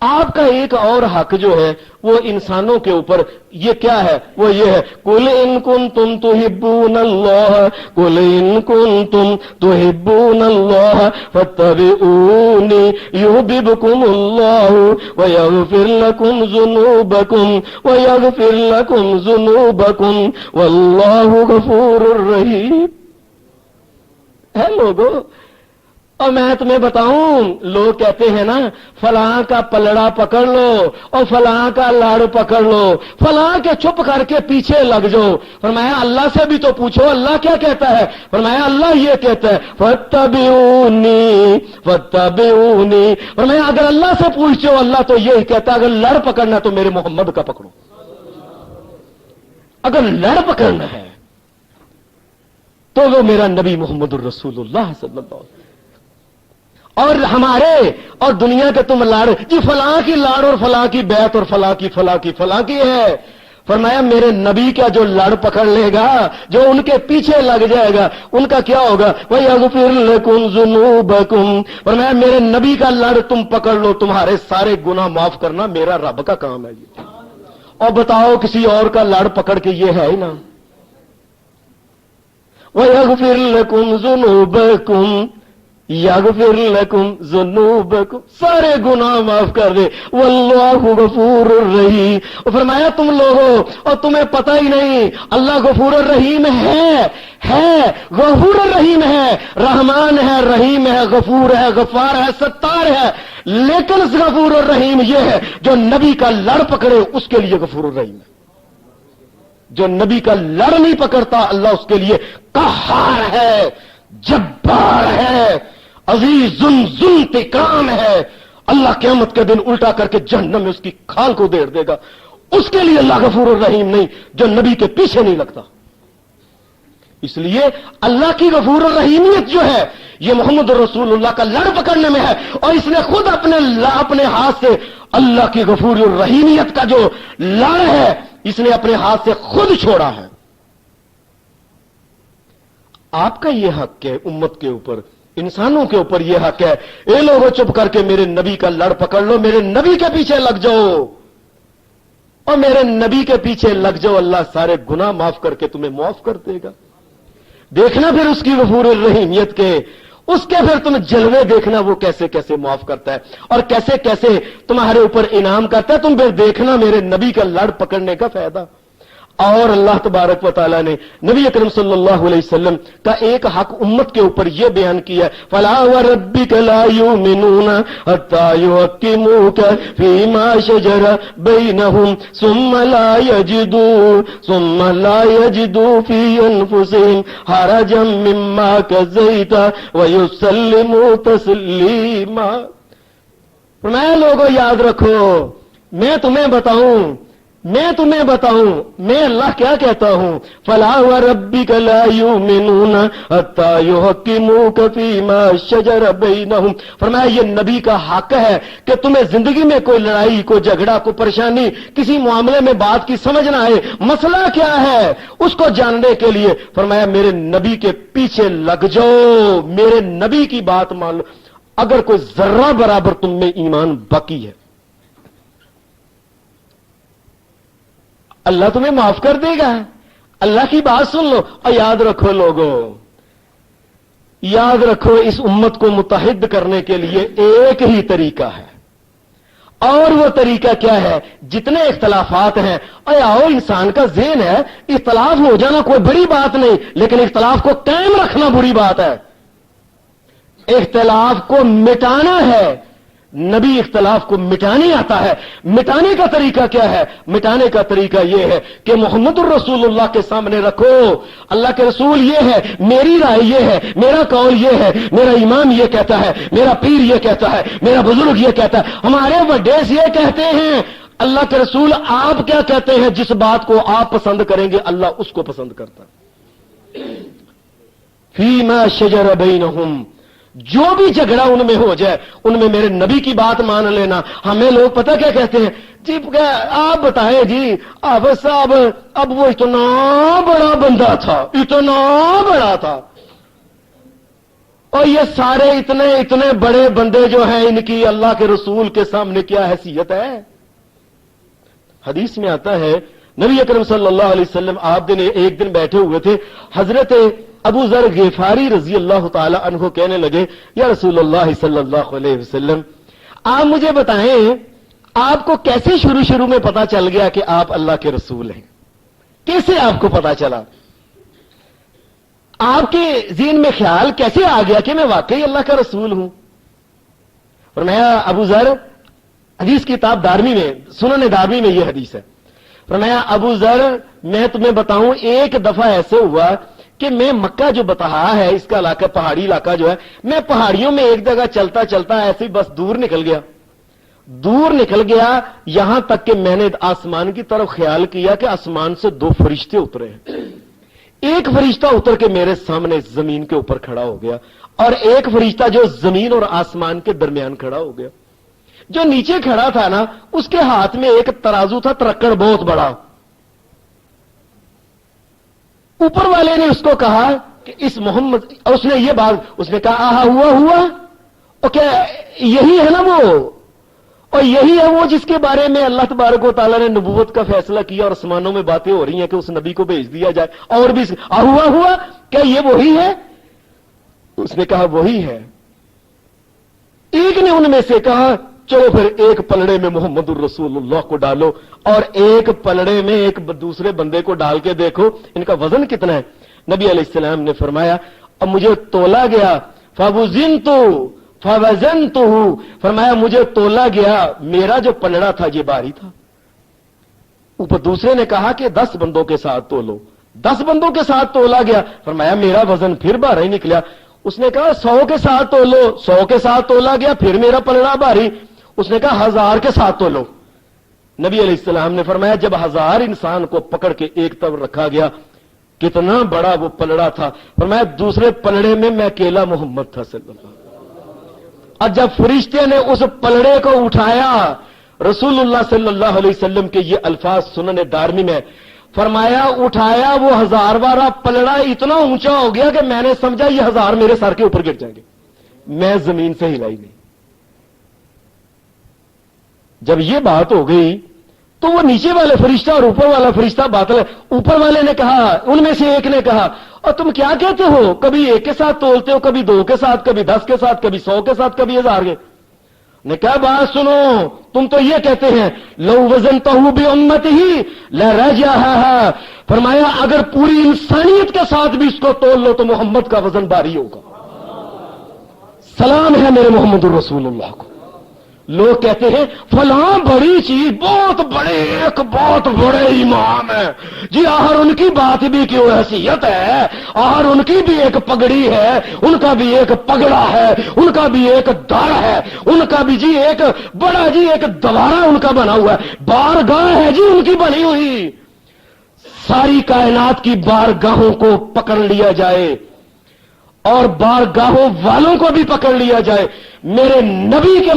آپ کا ایک اور حق جو ہے وہ انسانوں کے اوپر یہ کیا ہے؟ وہ یہ ہے قل ان کنتم تحبون اللہ، قل ان کنتم تحبون اللہ فاتبعونی یحببکم اللہ ویغفر لکم ذنوبکم ویغفر لکم ذنوبکم واللہ غفور رحیم۔ ہے لوگو، اور میں تمہیں بتاؤں، لوگ کہتے ہیں نا فلاں کا پلڑا پکڑ لو اور فلاں کا لاڑ پکڑ لو، فلاں کے چپ کر کے پیچھے لگ جاؤ۔ فرمایا اللہ سے بھی تو پوچھو اللہ کیا کہتا ہے؟ فرمایا اللہ یہ کہتا ہے فاتبعونی فاتبعونی۔ فرمایا اگر اللہ سے پوچھتے ہو اللہ تو یہی کہتا ہے اگر لڑ پکڑنا تو میرے محمد کا پکڑو، اگر لڑ پکڑنا ہے تو وہ میرا نبی محمد الرسول اللہ صلی اللہ علیہ وسلم۔ اور ہمارے اور دنیا کے تم لاڑ جی فلاں کی لاڑ اور فلاں کی بیعت اور فلاں کی ہے۔ فرمایا میرے نبی کا جو لڑ پکڑ لے گا، جو ان کے پیچھے لگ جائے گا، ان کا کیا ہوگا؟ وَيَغْفِرْ لَكُمْ ذُنُوبَكُمْ۔ فرمایا میرے نبی کا لڑ تم پکڑ لو، تمہارے سارے گناہ معاف کرنا میرا رب کا کام ہے یہ۔ اور بتاؤ کسی اور کا لڑ پکڑ کے یہ ہے ہی نا۔ وَيَغْفِرْ لَكُمْ ذُنُوبَكُمْ یغفر لکم ذنوبکم، سارے گناہ معاف کر دے، واللہ غفور الرحیم۔ فرمایا تم لوگوں اور تمہیں پتہ ہی نہیں اللہ غفور الرحیم ہے غفور الرحیم ہے، رحمان ہے، رحیم ہے، غفور ہے، غفار ہے، ستار ہے، لیکن غفور الرحیم یہ ہے جو نبی کا لڑ پکڑے اس کے لیے غفور الرحیم ہے، جو نبی کا لڑ نہیں پکڑتا اللہ اس کے لیے قہار ہے، جبار ہے، عزیز ذو انتقام ہے۔ اللہ قیامت کے دن الٹا کر کے جہنم میں اس کی کھال کو دیر دے گا، اس کے لیے اللہ غفور الرحیم نہیں جو نبی کے پیچھے نہیں لگتا۔ اس لیے اللہ کی غفور الرحیمیت جو ہے یہ محمد رسول اللہ کا لڑ پکڑنے میں ہے، اور اس نے خود اپنے ہاتھ سے اللہ کی غفور الرحیمیت کا جو لڑ ہے اس نے اپنے ہاتھ سے خود چھوڑا ہے۔ آپ کا یہ حق ہے امت کے اوپر، انسانوں کے اوپر یہ حق ہے، اے لوگوں چپ کر کے میرے نبی کا لڑ پکڑ لو، میرے نبی کے پیچھے لگ جاؤ، اور میرے نبی کے پیچھے لگ جاؤ، اللہ سارے گناہ معاف کر کے تمہیں معاف کر دے گا۔ دیکھنا پھر اس کی غفور الرحیمیت کے، اس کے پھر تم جلوے دیکھنا وہ کیسے کیسے معاف کرتا ہے اور کیسے کیسے تمہارے اوپر انعام کرتا ہے، تم پھر دیکھنا میرے نبی کا لڑ پکڑنے کا فائدہ۔ اور اللہ تبارک و تعالیٰ نے نبی اکرم صلی اللہ علیہ وسلم کا ایک حق امت کے اوپر یہ بیان کیا، فَلَا وَرَبِّكَ لَا يُؤْمِنُونَ حَتَّى يُحَكِّمُوكَ فِيمَا شَجَرَ بَيْنَهُمْ ثُمَّ لَا يَجِدُوا فِي أَنفُسِهِمْ حَرَجًا مِّمَّا قَضَيْتَ وَيُسَلِّمُوا تَسْلِيمًا۔ فرمایا لوگوں یاد رکھو، میں تمہیں بتاؤں میں اللہ کیا کہتا ہوں، فَلَا وَرَبِّكَ لَا يُؤْمِنُونَ حَتَّى يُحَكِّمُوكَ فِيمَا شَجَرَ بَيْنَهُمْ۔ فرمایا یہ نبی کا حق ہے کہ تمہیں زندگی میں کوئی لڑائی، کوئی جھگڑا، کوئی پریشانی، کسی معاملے میں بات کی سمجھ نہ آئے، مسئلہ کیا ہے اس کو جاننے کے لیے فرمایا میرے نبی کے پیچھے لگ جاؤ، میرے نبی کی بات مان لو، اگر کوئی ذرہ برابر تم میں ایمان باقی ہے اللہ تمہیں معاف کر دے گا۔ اللہ کی بات سن لو، اور یاد رکھو لوگوں، یاد رکھو اس امت کو متحد کرنے کے لیے ایک ہی طریقہ ہے، اور وہ طریقہ کیا ہے؟ جتنے اختلافات ہیں، آؤ انسان کا ذہن ہے، اختلاف ہو جانا کوئی بڑی بات نہیں، لیکن اختلاف کو قائم رکھنا بری بات ہے، اختلاف کو مٹانا ہے۔ نبی اختلاف کو مٹانے آتا ہے۔ مٹانے کا طریقہ کیا ہے؟ مٹانے کا طریقہ یہ ہے کہ محمد الرسول اللہ کے سامنے رکھو، اللہ کے رسول یہ ہے، میری رائے یہ ہے، میرا قول یہ ہے، میرا امام یہ کہتا ہے، میرا پیر یہ کہتا ہے، میرا بزرگ یہ کہتا ہے، ہمارے وڈیز یہ کہتے ہیں۔ اللہ کے رسول آپ کیا کہتے ہیں؟ جس بات کو آپ پسند کریں گے اللہ اس کو پسند کرتا ہے۔ فیما شجر بینہم، جو بھی جھگڑا ان میں ہو جائے ان میں میرے نبی کی بات مان لینا۔ ہمیں لوگ پتہ کیا کہتے ہیں جی، آپ بتائیں جی، اب صاحب اب وہ اتنا بڑا بندہ تھا، اتنا بڑا تھا، اور یہ سارے اتنے بڑے بندے جو ہیں ان کی اللہ کے رسول کے سامنے کیا حیثیت ہے؟ حدیث میں آتا ہے نبی اکرم صلی اللہ علیہ وسلم آپ ایک دن بیٹھے ہوئے تھے، حضرت ابو ذر غفاری رضی اللہ تعالی عنہ کہنے لگے یا رسول اللہ صلی اللہ علیہ وسلم آپ مجھے بتائیں آپ کو کیسے شروع میں پتا چل گیا کہ آپ اللہ کے رسول ہیں؟ کیسے آپ کو پتا چلا؟ آپ کے ذہن میں خیال کیسے آ گیا کہ میں واقعی اللہ کا رسول ہوں؟ اور میں ابو ذر، حدیث کی کتاب دارمی میں، سنن دارمی میں یہ حدیث ہے، فرمایا ابو ذر میں تمہیں بتاؤں ایک دفعہ ایسے ہوا کہ میں مکہ جو بتہا ہے اس کا علاقہ پہاڑی علاقہ جو ہے، میں پہاڑیوں میں ایک جگہ چلتا چلتا ایسے ہی بس دور نکل گیا یہاں تک کہ میں نے آسمان کی طرف خیال کیا کہ آسمان سے دو فرشتے اترے ہیں، ایک فرشتہ اتر کے میرے سامنے زمین کے اوپر کھڑا ہو گیا اور ایک فرشتہ جو زمین اور آسمان کے درمیان کھڑا ہو گیا۔ جو نیچے کھڑا تھا نا اس کے ہاتھ میں ایک ترازو تھا، ترکڑ بہت بڑا۔ اوپر والے نے اس کو کہا کہ اس محمد، اور اس نے یہ بات اس نے کہا آہا ہوا اور کیا یہی ہے نا وہ، اور یہی ہے وہ جس کے بارے میں اللہ تبارک و تعالیٰ نے نبوت کا فیصلہ کیا اور آسمانوں میں باتیں ہو رہی ہیں کہ اس نبی کو بھیج دیا جائے، اور بھی ہوا کیا یہ وہی ہے؟ اس نے کہا وہی ہے۔ ایک نے ان میں سے کہا چلو پھر ایک پلڑے میں محمد الرسول اللہ کو ڈالو اور ایک پلڑے میں ایک دوسرے بندے کو ڈال کے دیکھو ان کا وزن کتنا ہے۔ نبی علیہ السلام نے فرمایا اب مجھے تولا گیا، فوزنتہ، فرمایا مجھے تولا گیا، میرا جو پلڑا تھا یہ بھاری تھا۔ اوپر دوسرے نے کہا کہ 10 بندوں کے ساتھ تولو، 10 بندوں کے ساتھ تولا گیا، فرمایا میرا وزن پھر بھاری نکلا۔ اس نے کہا 100 کے ساتھ تولو، 100 کے ساتھ تولا گیا، پھر میرا پلڑا بھاری۔ اس نے کہا 1000 کے ساتھ تولو۔ نبی علیہ السلام نے فرمایا جب 1000 انسان کو پکڑ کے ایک طرف رکھا گیا کتنا بڑا وہ پلڑا تھا، فرمایا دوسرے پلڑے میں میں اکیلا محمد تھا صلی اللہ علیہ وسلم۔ اور جب فرشتے نے اس پلڑے کو اٹھایا، رسول اللہ صلی اللہ علیہ وسلم کے یہ الفاظ سنن دارمی میں، فرمایا اٹھایا وہ 1000 والا پلڑا اتنا اونچا ہو گیا کہ میں نے سمجھا یہ 1000 میرے سر کے اوپر گر جائیں گے، میں زمین سے ہلا ہی نہیں۔ جب یہ بات ہو گئی تو وہ نیچے والے فرشتہ اور اوپر والا فرشتہ باطل ہے۔ اوپر والے نے کہا، ان میں سے ایک نے کہا اور تم کیا کہتے ہو، کبھی 1 کے ساتھ تولتے ہو، کبھی 2 کے ساتھ، کبھی 10 کے ساتھ، کبھی 100 کے ساتھ، کبھی 1000 کے۔ نے کہا بات سنو، تم تو یہ کہتے ہیں لو وزنتہ بامتہ لرجحها، فرمایا اگر پوری انسانیت کے ساتھ بھی اس کو تول لو تو محمد کا وزن بھاری ہوگا۔ سلام ہے میرے محمد الرسول اللہ کو۔ لوگ کہتے ہیں فلاں بڑی چیز، بہت بڑے امام ہیں جی، آخر ان کی بات بھی کیوں حیثیت ہے، آخر ان کی بھی ایک پگڑی ہے، ان کا بھی ایک پگڑا ہے، ان کا بھی ایک دار ہے، ان کا بھی جی ایک بڑا جی ایک دوارا ان کا بنا ہوا ہے، بارگاہ ہے جی ان کی بنی ہوئی۔ ساری کائنات کی بارگاہوں کو پکڑ لیا جائے اور بارگاہوں والوں کو بھی پکڑ لیا جائے، میرے نبی کے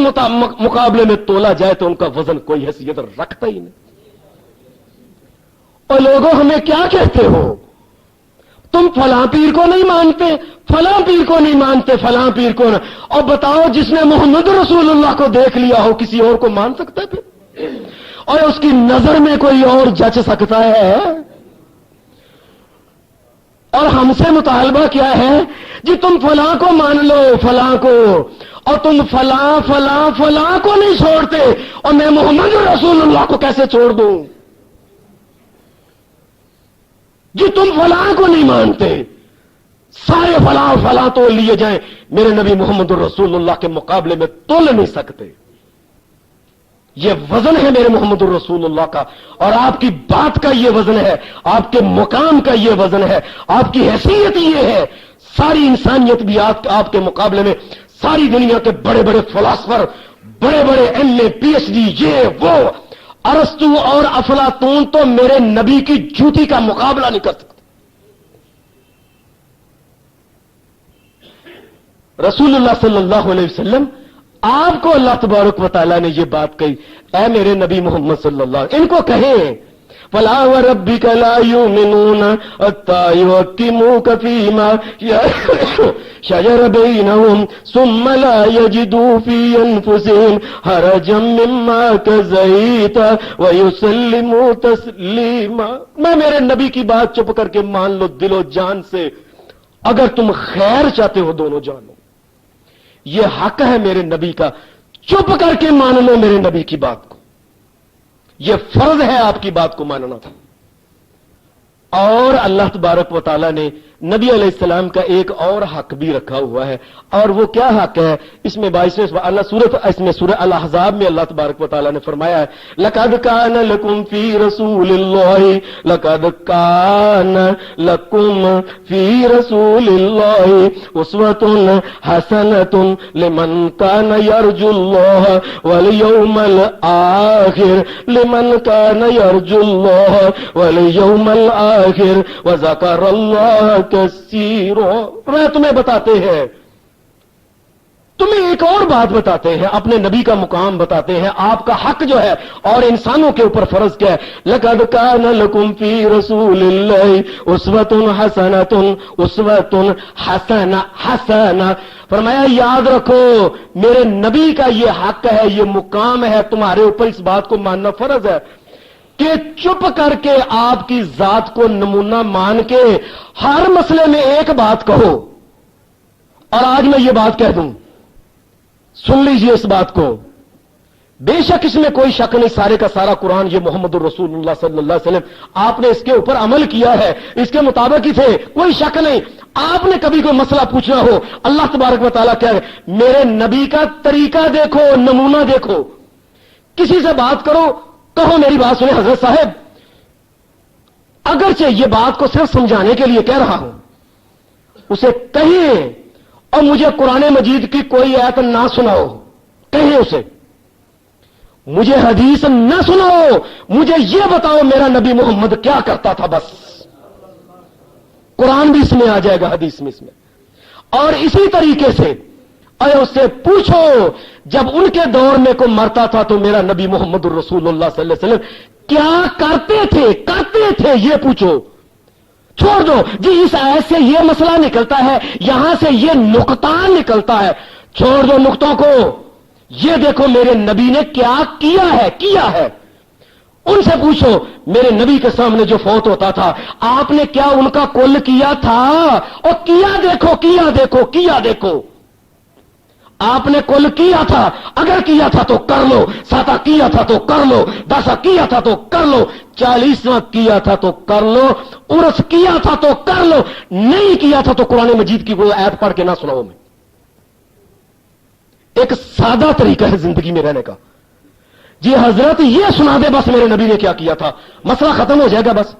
مقابلے میں تولا جائے تو ان کا وزن کوئی حیثیت رکھتا ہی نہیں۔ اور لوگوں ہمیں کیا کہتے ہو، تم فلاں پیر کو نہیں مانتے، فلاں پیر کو نہیں مانتے، فلاں پیر کو نہیں، اور بتاؤ جس نے محمد رسول اللہ کو دیکھ لیا ہو کسی اور کو مان سکتا ہے پھر؟ اور اس کی نظر میں کوئی اور جچ سکتا ہے؟ اور ہم سے مطالبہ کیا ہے جی تم فلاں کو مان لو، فلاں کو، اور تم فلاں کو نہیں چھوڑتے، اور میں محمد رسول اللہ کو کیسے چھوڑ دوں؟ جی تم فلاں کو نہیں مانتے، سارے فلاں تول لیے جائیں، میرے نبی محمد رسول اللہ کے مقابلے میں تول نہیں سکتے۔ یہ وزن ہے میرے محمد الرسول اللہ کا، اور آپ کی بات کا یہ وزن ہے، آپ کے مقام کا یہ وزن ہے، آپ کی حیثیت یہ ہے۔ ساری انسانیت بھی آپ کے مقابلے میں، ساری دنیا کے بڑے بڑے فلاسفر، بڑے بڑے MA PhD یہ وہ، ارسطو اور افلاطون تو میرے نبی کی جوتی کا مقابلہ نہیں کر سکتے۔ رسول اللہ صلی اللہ علیہ وسلم، آپ کو اللہ تبارک و تعالیٰ نے یہ بات کہی، اے میرے نبی محمد صلی اللہ علیہ وسلم، ان کو کہیں فلا وربك لا يؤمنون حتى يحكموك فيما شجر بينهم ثم لا يجدوا في أنفسهم حرجا مما قضيت ويسلموا تسلیما. میں میرے نبی کی بات چپ کر کے مان لو دل و جان سے. اگر تم خیر چاہتے ہو دونوں جانو. یہ حق ہے میرے نبی کا, چپ کر کے مان لو میرے نبی کی بات کو. یہ فرض ہے آپ کی بات کو ماننا. اور اللہ تبارک و تعالیٰ نے نبی علیہ السلام کا ایک اور حق بھی رکھا ہوا ہے. اور وہ کیا حق ہے؟ اس میں 22 سورہ الاحزاب میں اللہ تبارک و تعالیٰ نے فرمایا ہے لقد کان لکم فی رسول اللہ لقد کان لکم فی رسول اللہ اسوۃ حسنۃ لمن کان یرجو اللہ والیوم الآخر لمن کان یرجو اللہ والیوم الآخر وذکر اللہ کثیرا. میں تمہیں بتاتے ہیں, تمہیں ایک اور بات بتاتے ہیں, اپنے نبی کا مقام بتاتے ہیں, آپ کا حق جو ہے اور انسانوں کے اوپر فرض کیا ہے. لقد کان لکم فی رسول اللہ اسوۃ حسنۃ, اسوۃ حسنہ. فرمایا یاد رکھو میرے نبی کا یہ حق ہے, یہ مقام ہے, تمہارے اوپر اس بات کو ماننا فرض ہے کہ چپ کر کے آپ کی ذات کو نمونہ مان کے ہر مسئلے میں ایک بات کہو. اور آج میں یہ بات کہہ دوں, سن لیجئے اس بات کو. بے شک اس میں کوئی شک نہیں, سارے کا سارا قرآن یہ محمد الرسول اللہ صلی اللہ علیہ وسلم آپ نے اس کے اوپر عمل کیا ہے, اس کے مطابق ہی تھے, کوئی شک نہیں. آپ نے کبھی کوئی مسئلہ پوچھنا ہو, اللہ تبارک و تعالیٰ کہہ رہے میرے نبی کا طریقہ دیکھو, نمونہ دیکھو. کسی سے بات کرو, کہو میری بات سنیں حضرت صاحب, اگرچہ یہ بات کو صرف سمجھانے کے لیے کہہ رہا ہوں, اسے کہیں اور مجھے قرآن مجید کی کوئی آیت نہ سناؤ, کہیں اسے مجھے حدیث نہ سناؤ, مجھے یہ بتاؤ میرا نبی محمد کیا کرتا تھا, بس. قرآن بھی اس میں آ جائے گا, حدیث میں اس میں. اور اسی طریقے سے اے اس سے پوچھو جب ان کے دور میں کوئی مرتا تھا تو میرا نبی محمد الرسول اللہ صلی اللہ علیہ وسلم کیا کرتے تھے یہ پوچھو. چھوڑ دو جی اس آیت سے یہ مسئلہ نکلتا ہے, یہاں سے یہ نقطہ نکلتا ہے, چھوڑ دو نقطوں کو. یہ دیکھو میرے نبی نے کیا کیا ہے. ان سے پوچھو میرے نبی کے سامنے جو فوت ہوتا تھا آپ نے کیا ان کا کل کیا تھا, اور کیا دیکھو آپ نے کل کیا تھا, اگر کیا تھا تو کر لو, 7 کیا تھا تو کر لو, 10 کیا تھا تو کر لو, 40واں کیا تھا تو کر لو, عرس کیا تھا تو کر لو, نہیں کیا تھا تو قرآن مجید کی کوئی آیت پڑھ کے نہ سناؤ. میں ایک سادہ طریقہ ہے زندگی میں رہنے کا. جی حضرت یہ سنا دے بس میرے نبی نے کیا کیا تھا, مسئلہ ختم ہو جائے گا. بس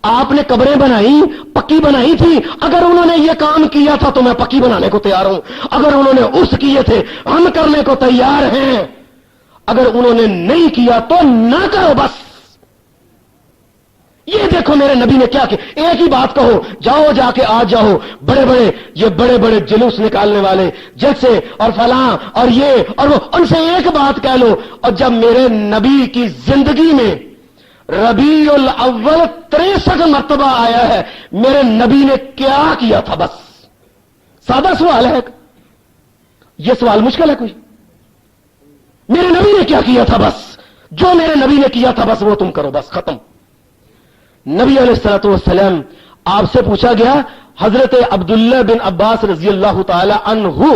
آپ نے قبریں بنائی, پکی بنائی تھی, اگر انہوں نے یہ کام کیا تھا تو میں پکی بنانے کو تیار ہوں. اگر انہوں نے اس کیے تھے ہم کرنے کو تیار ہیں, اگر انہوں نے نہیں کیا تو نہ کرو. بس یہ دیکھو میرے نبی نے کیا کیا. ایک ہی بات کہو, جاؤ جا کے آ جاؤ, بڑے بڑے جلوس نکالنے والے جیسے اور فلاں اور یہ اور وہ, ان سے ایک بات کہہ لو. اور جب میرے نبی کی زندگی میں ربیع الاول 63 مرتبہ آیا ہے, میرے نبی نے کیا کیا تھا, بس سادہ سوال ہے. یہ سوال مشکل ہے کوئی؟ میرے نبی نے کیا کیا تھا, بس جو میرے نبی نے کیا تھا بس وہ تم کرو, بس ختم. نبی علیہ الصلوۃ والسلام آپ سے پوچھا گیا, حضرت عبداللہ بن عباس رضی اللہ تعالی عنہ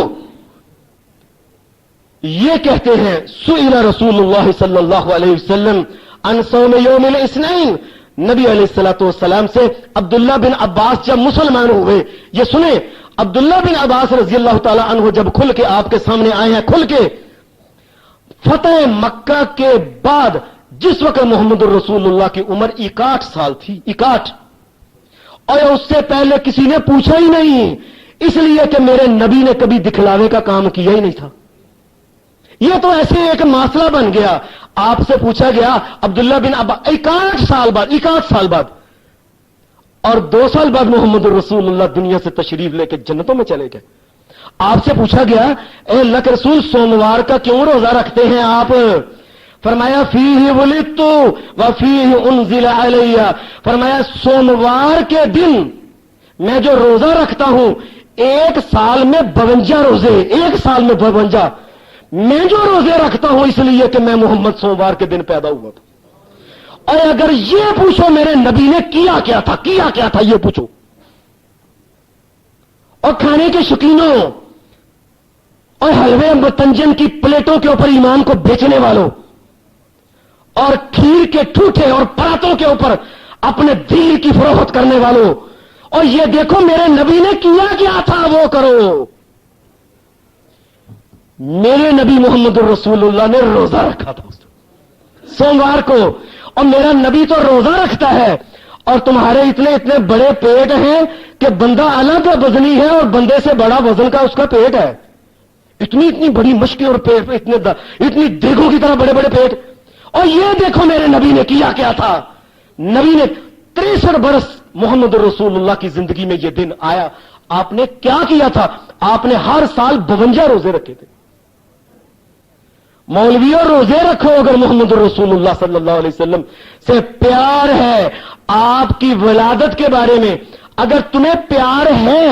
یہ کہتے ہیں سئل رسول اللہ صلی اللہ علیہ وسلم عن صوم یوم الاثنین. نبی علیہ الصلوۃ والسلام سے عبداللہ بن عباس جب مسلمان ہوئے, یہ سنیں عبداللہ بن عباس رضی اللہ تعالی عنہ جب کھل کے آپ کے سامنے آئے ہیں, کھل کے فتح مکہ کے بعد, جس وقت محمد الرسول اللہ کی عمر 61 سال تھی, 61, اور اس سے پہلے کسی نے پوچھا ہی نہیں, اس لیے کہ میرے نبی نے کبھی دکھلاوے کا کام کیا ہی نہیں تھا. یہ تو ایسے ایک مسئلہ بن گیا. آپ سے پوچھا گیا عبداللہ بن عباس 61 سال بعد, اور 2 سال بعد محمد الرسول اللہ دنیا سے تشریف لے کے جنتوں میں چلے گئے. آپ سے پوچھا گیا اے اللہ کے رسول سوموار کا کیوں روزہ رکھتے ہیں آپ؟ فرمایا فیہ ولدت وفیہ انزل علی، فرمایا سوموار کے دن میں جو روزہ رکھتا ہوں، ایک سال میں 52 روزے، ایک سال میں 52، میں جو روزے رکھتا ہوں اس لیے کہ میں محمد سوموار کے دن پیدا ہوا تھا۔ اور اگر یہ پوچھو میرے نبی نے کیا کیا تھا یہ پوچھو، اور کھانے کے شوقینوں اور حلوے متنجن کی پلیٹوں کے اوپر ایمان کو بیچنے والوں، اور کھیر کے ٹھوٹے اور پراتوں کے اوپر اپنے دل کی فروخت کرنے والوں، اور یہ دیکھو میرے نبی نے کیا تھا وہ کرو۔ میرے نبی محمد الرسول اللہ نے روزہ رکھا تھا سوموار کو، اور میرا نبی تو روزہ رکھتا ہے، اور تمہارے اتنے بڑے پیٹ ہیں کہ بندہ الگ وزنی ہے اور بندے سے بڑا وزن کا اس کا پیٹ ہے، اتنی بڑی مشکل اور پیٹ، اتنی دیگوں کی طرح بڑے بڑے پیٹ۔ اور یہ دیکھو میرے نبی نے کیا تھا، نبی نے 63 برس محمد رسول اللہ کی زندگی میں یہ دن آیا، آپ نے کیا تھا؟ آپ نے ہر سال 52 روزے رکھے تھے۔ مولویوں روزے رکھو اگر محمد رسول اللہ صلی اللہ علیہ وسلم سے پیار ہے، آپ کی ولادت کے بارے میں اگر تمہیں پیار ہے،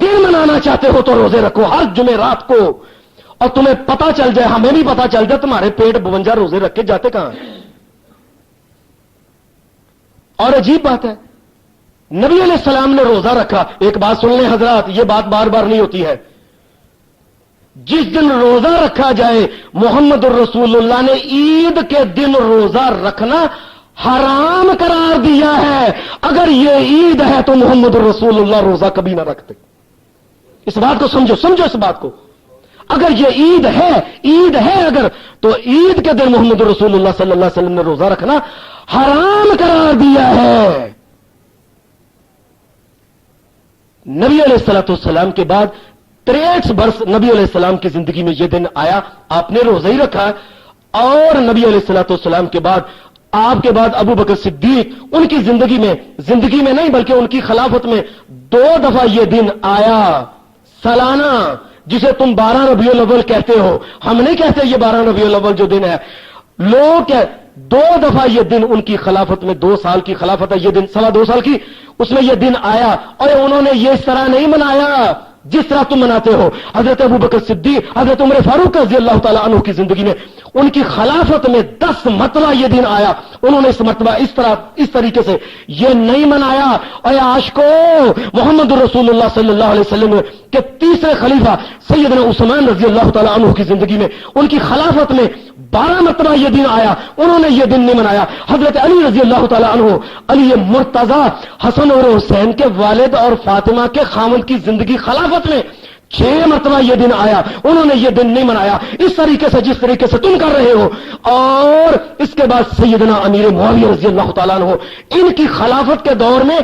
دن منانا چاہتے ہو تو روزے رکھو ہر جمعرات کو، اور تمہیں پتا چل جائے، ہمیں بھی پتا چل جائے تمہارے پیٹ 52 روزے رکھ کے جاتے کہاں ہیں۔ اور عجیب بات ہے، نبی علیہ السلام نے روزہ رکھا۔ ایک بات سن لیں حضرات، یہ بات بار بار نہیں ہوتی ہے، جس دن روزہ رکھا جائے، محمد الرسول اللہ نے عید کے دن روزہ رکھنا حرام قرار دیا ہے۔ اگر یہ عید ہے تو محمد الرسول اللہ روزہ کبھی نہ رکھتے۔ اس بات کو سمجھو اس بات کو، اگر یہ عید ہے اگر، تو عید کے دن محمد رسول اللہ صلی اللہ علیہ وسلم نے روزہ رکھنا حرام قرار دیا ہے۔ نبی علیہ الصلوۃ والسلام کے بعد 63 برس نبی علیہ السلام کی زندگی میں یہ دن آیا، آپ نے روزہ ہی رکھا، اور نبی علیہ الصلوۃ والسلام کے بعد آپ کے بعد ابو بکر صدیق، ان کی زندگی میں نہیں بلکہ ان کی خلافت میں 2 دفعہ یہ دن آیا سالانہ، جسے تم 12 ربیع الاول کہتے ہو، ہم نہیں کہتے یہ 12 ربیع الاول جو دن ہے، لوگ 2 دفعہ یہ دن ان کی خلافت میں، 2 سال کی خلافت ہے، یہ دن 2.25 سال کی، اس میں یہ دن آیا، اور انہوں نے یہ اس طرح نہیں منایا جس طرح تم مناتے ہو۔ حضرت ابو بکر صدیق، حضرت عمر فاروق رضی اللہ تعالی عنہ کی زندگی میں ان کی خلافت میں 10 مرتبہ یہ دن آیا، انہوں نے اس مرتبہ اس طریقے سے یہ نہیں منایا۔ اور عاشقو، محمد رسول اللہ صلی اللہ علیہ وسلم کے تیسرے خلیفہ سیدنا عثمان رضی اللہ تعالی عنہ کی زندگی میں ان کی خلافت میں 12 مرتبہ یہ دن آیا، انہوں نے یہ دن نہیں منایا۔ حضرت علی رضی اللہ تعالی عنہ، علی مرتضی، حسن اور حسین کے والد اور فاطمہ کے خاوند کی زندگی خلافت میں 6 مرتبہ یہ دن آیا، انہوں نے یہ دن نہیں منایا اس طریقے سے جس طریقے سے تم کر رہے ہو۔ اور اس کے بعد سیدنا امیر معاویہ رضی اللہ تعالیٰ عنہ، ان کی خلافت کے دور میں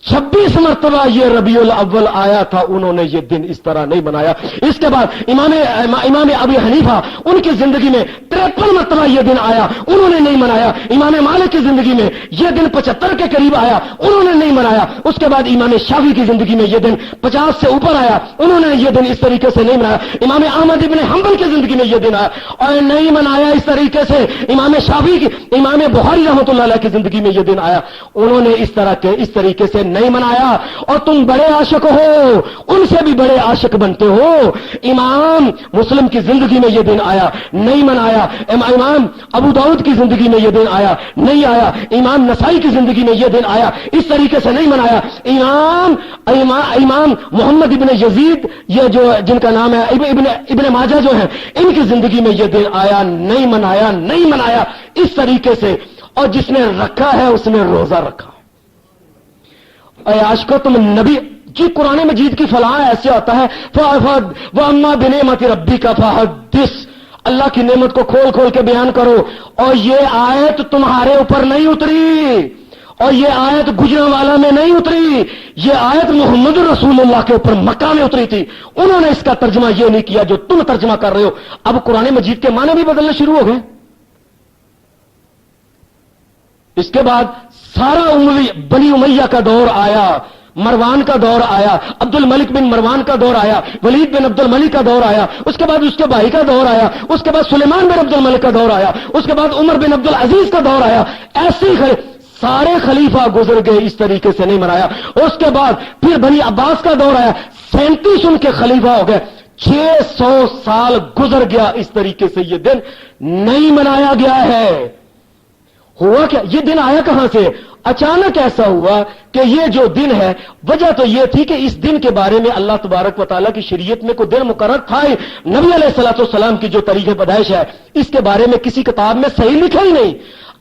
26 مرتبہ یہ ربیع الاول آیا تھا، انہوں نے یہ دن اس طرح نہیں منایا۔ اس کے بعد امام ابی حنیفہ، ان کی زندگی میں 53 مرتبہ یہ دن آیا، انہوں نے نہیں منایا۔ امام مالک کی زندگی میں یہ دن 75 کے قریب آیا، انہوں نے نہیں منایا۔ اس کے بعد امام شافعی کی زندگی میں یہ دن 50 سے اوپر آیا، انہوں نے یہ دن اس طریقے سے نہیں منایا۔ امام احمد ابن حنبل کی زندگی میں یہ دن آیا اور نہیں منایا اس طریقے سے۔ امام شافعی کی، امام بخاری رحمۃ اللہ علیہ کی زندگی میں یہ دن آیا، انہوں نے اس طریقے سے نہیں منایا۔ اور تم بڑے عاشق ہو، ان سے بھی بڑے عاشق بنتے ہو۔ امام مسلم کی زندگی میں یہ دن آیا، نہیں منایا۔ امام ابو داؤد کی زندگی میں یہ دن آیا، نہیں آیا۔ امام نسائی کی زندگی میں یہ دن آیا، اس طریقے سے نہیں منایا۔ امام محمد ابن یزید، یہ جو جن کا نام ہے ابن ماجہ جو ہیں، ان کی زندگی میں یہ دن آیا، نہیں منایا اس طریقے سے۔ اور جس نے رکھا ہے اس نے روزہ رکھا۔ اے عاشقو، تم نبی جی، قرآن مجید کی فلاح ایسے آتا ہے، وَأَمَّا بِنِعْمَةِ رَبِّكَ فَحَدِّثْ، اللہ کی نعمت کو کھول کے بیان کرو۔ اور یہ آیت تمہارے اوپر نہیں اتری، اور یہ آیت گجرانوالا میں نہیں اتری، یہ آیت محمد رسول اللہ کے اوپر مکہ میں اتری تھی۔ انہوں نے اس کا ترجمہ یہ نہیں کیا جو تم ترجمہ کر رہے ہو۔ اب قرآن مجید کے معنی بھی بدلنے شروع ہو گئے۔ اس کے بعد سارا بنی امیہ کا دور آیا، مروان کا دور آیا، عبد الملک بن مروان کا دور آیا، ولید بن عبد الملک کا دور آیا، اس کے بعد اس کے بھائی کا دور آیا، اس کے بعد سلیمان بن عبد الملک کا دور آیا، اس کے بعد عمر بن عبد العزیز کا دور آیا. ایسے ہی سارے خلیفہ گزر گئے، اس طریقے سے نہیں مرایا. اس کے بعد پھر بنی عباس کا دور آیا، 37 ان کے خلیفہ ہو گئے. 600 سال گزر گیا، اس طریقے سے یہ دن نہیں منایا گیا ہے. ہوا کیا؟ یہ دن آیا کہاں سے؟ اچانک ایسا ہوا کہ یہ جو دن ہے، وجہ تو یہ تھی کہ اس دن کے بارے میں اللہ تبارک و تعالیٰ کی شریعت میں کوئی دن مقرر تھا ہی. نبی علیہ الصلوۃ والسلام کی جو تاریخ پیدائش ہے، اس کے بارے میں کسی کتاب میں صحیح لکھا ہی نہیں.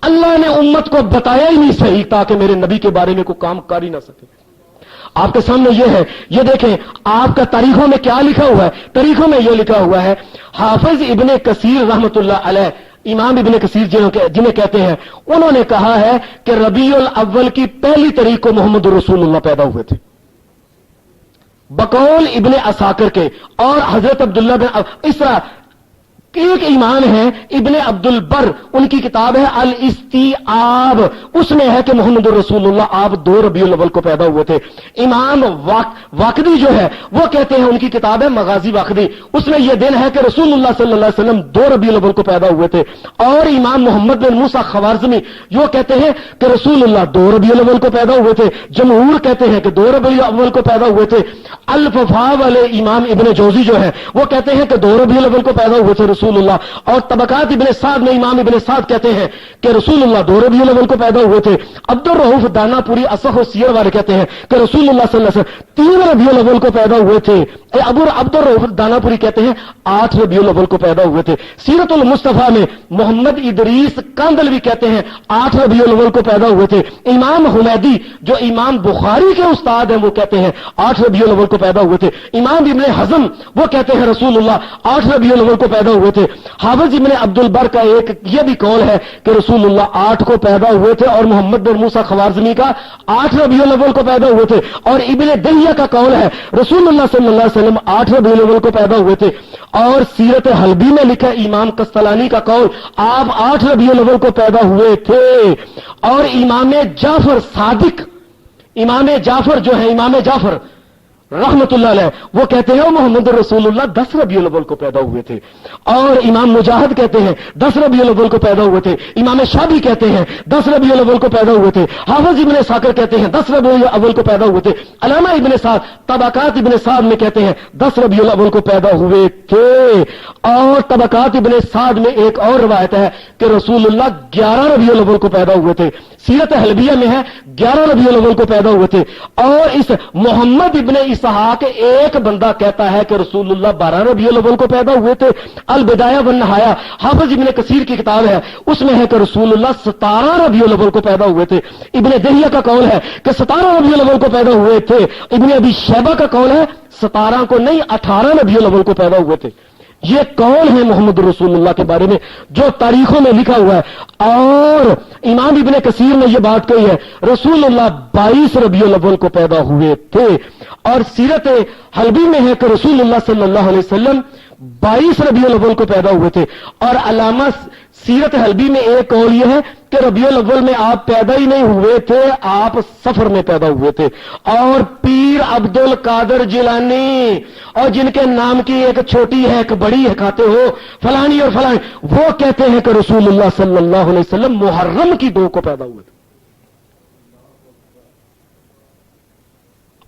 اللہ نے امت کو بتایا ہی نہیں صحیح، تاکہ میرے نبی کے بارے میں کوئی کام کر ہی نہ سکے. آپ کے سامنے یہ ہے، یہ دیکھیں آپ کا تاریخوں میں کیا لکھا ہوا ہے. تاریخوں میں یہ لکھا ہوا ہے، حافظ ابن کثیر رحمت اللہ علیہ، امام ابن کثیر جنہیں کہتے ہیں، انہوں نے کہا ہے کہ ربیع الاول کی پہلی تاریخ کو محمد رسول اللہ پیدا ہوئے تھے، بقول ابن عساکر کے. اور حضرت عبداللہ بن اس طرح ایک امام ہے ابن عبد البر، ان کی کتاب ہے الاستیعاب، اس میں ہے کہ محمد رسول اللہ آپ 2 ربیع الاول کو پیدا ہوئے تھے. امام واقدی جو ہے وہ کہتے ہیں، ان کی کتاب ہے مغازی واقدی، اس میں یہ دن ہے کہ رسول اللہ صلی اللہ علیہ وسلم 2 ربیع الاول کو پیدا ہوئے تھے. اور امام محمد بن موسیٰ خوارزمی جو کہتے ہیں کہ رسول اللہ 2 ربیع الاول کو پیدا ہوئے تھے. جمہور کہتے ہیں کہ 2 ربیع الاول کو پیدا ہوئے تھے. الففا والے امام ابن جوزی جو ہے وہ کہتے ہیں کہ 2 ربیع الاول کو پیدا ہوئے تھے رسول اللہ. اور طبقات ابن سعد میں امام ابن سعد کہتے ہیں کہ رسول اللہ 2 ربیع الاول کو پیدا ہوئے تھے. عبد الرؤوف دانا پوری اصح السیر والے کہتے ہیں کہ رسول اللہ صلی اللہ علیہ وسلم 3 ربیع الاول کو پیدا ہوئے تھے. عبد الرؤوف دانا پوری کہتے ہیں 8 ربیع الاول کو پیدا ہوئے تھے. سیرت المصطفیٰ میں محمد ادریس کاندلوی کہتے ہیں 8 ربیع الاول کو پیدا ہوئے تھے. امام حمیدی جو امام بخاری کے استاد ہیں وہ کہتے ہیں 8 ربیع الاول کو پیدا ہوئے تھے. امام ابن حزم وہ کہتے ہیں رسول اللہ 8 ربیع الاول کو پیدا ہوئے تھے. حافظ ابن عبد البر کا ایک یہ بھی قول ہے کہ رسول اللہ 8 کو پیدا ہوئے تھے، اور محمد بن موسیٰ خوارزمی کا 8 ربیع الاول کو پیدا ہوئے تھے. اور ابن دہیہ کا قول ہے رسول اللہ صلی اللہ علیہ وسلم 8 ربیع الاول کو پیدا ہوئے تھے. اور سیرت حلبی میں لکھا امام قسطلانی کا قول آپ 8 ربیع الاول کو پیدا ہوئے تھے. اور امام جعفر صادق، امام جعفر جو ہے امام جعفر رحمت اللہ علیہ وہ کہتے ہیں محمد رسول اللہ 10 ربیع الاول کو پیدا ہوئے تھے. اور امام مجاہد کہتے ہیں 10 ربیع الاول کو پیدا ہوئے تھے. امام شابی کہتے ہیں 10 ربیع الاول کو پیدا ہوئے تھے. حافظ ابن ساکر کہتے ہیں 10 ربیع الاول کو پیدا ہوئے تھے. علامہ ابن سعد طبقات ابن سعد میں کہتے ہیں 10 ربیع الاول کو پیدا ہوئے تھے. اور طبقات ابن سعد میں ایک اور روایت ہے کہ رسول اللہ 11 ربیع الاول کو پیدا ہوئے تھے. سیرت حلبیہ میں ہے 11 ربیع الاول کو پیدا ہوئے تھے. اور اس محمد ابن اسحاق ایک بندہ کہتا ہے کہ رسول اللہ 12 ربیع الاول کو پیدا ہوئے تھے. البدایہ والنہایہ حافظ ابن کثیر کی کتاب ہے، اس میں ہے کہ رسول اللہ 17 ربیع الاول کو پیدا ہوئے تھے. ابن دہیہ کا قول ہے کہ 17 ربیع الاول کو پیدا ہوئے تھے. ابن ابی شیبہ کا قول ہے 17 کو نہیں 18 ربیع الاول کو پیدا ہوئے تھے. یہ قول ہے محمد رسول اللہ کے بارے میں جو تاریخوں میں لکھا ہوا ہے. اور امام ابن کثیر نے یہ بات کہی ہے رسول اللہ 22 ربیع الاول کو پیدا ہوئے تھے. اور سیرت حلبی میں ہے کہ رسول اللہ صلی اللہ علیہ وسلم 22 ربیع الاول کو پیدا ہوئے تھے. اور علامہ سیرت حلبی میں ایک قول یہ ہے کہ ربیع الاول میں آپ پیدا ہی نہیں ہوئے تھے، آپ سفر میں پیدا ہوئے تھے. اور پیر عبد القادر جیلانی اور جن کے نام کی ایک چھوٹی ہے ایک بڑی ہے کھاتے ہو فلانی اور فلانی، وہ کہتے ہیں کہ رسول اللہ صلی اللہ علیہ وسلم محرم کی 2 کو پیدا ہوئے تھے.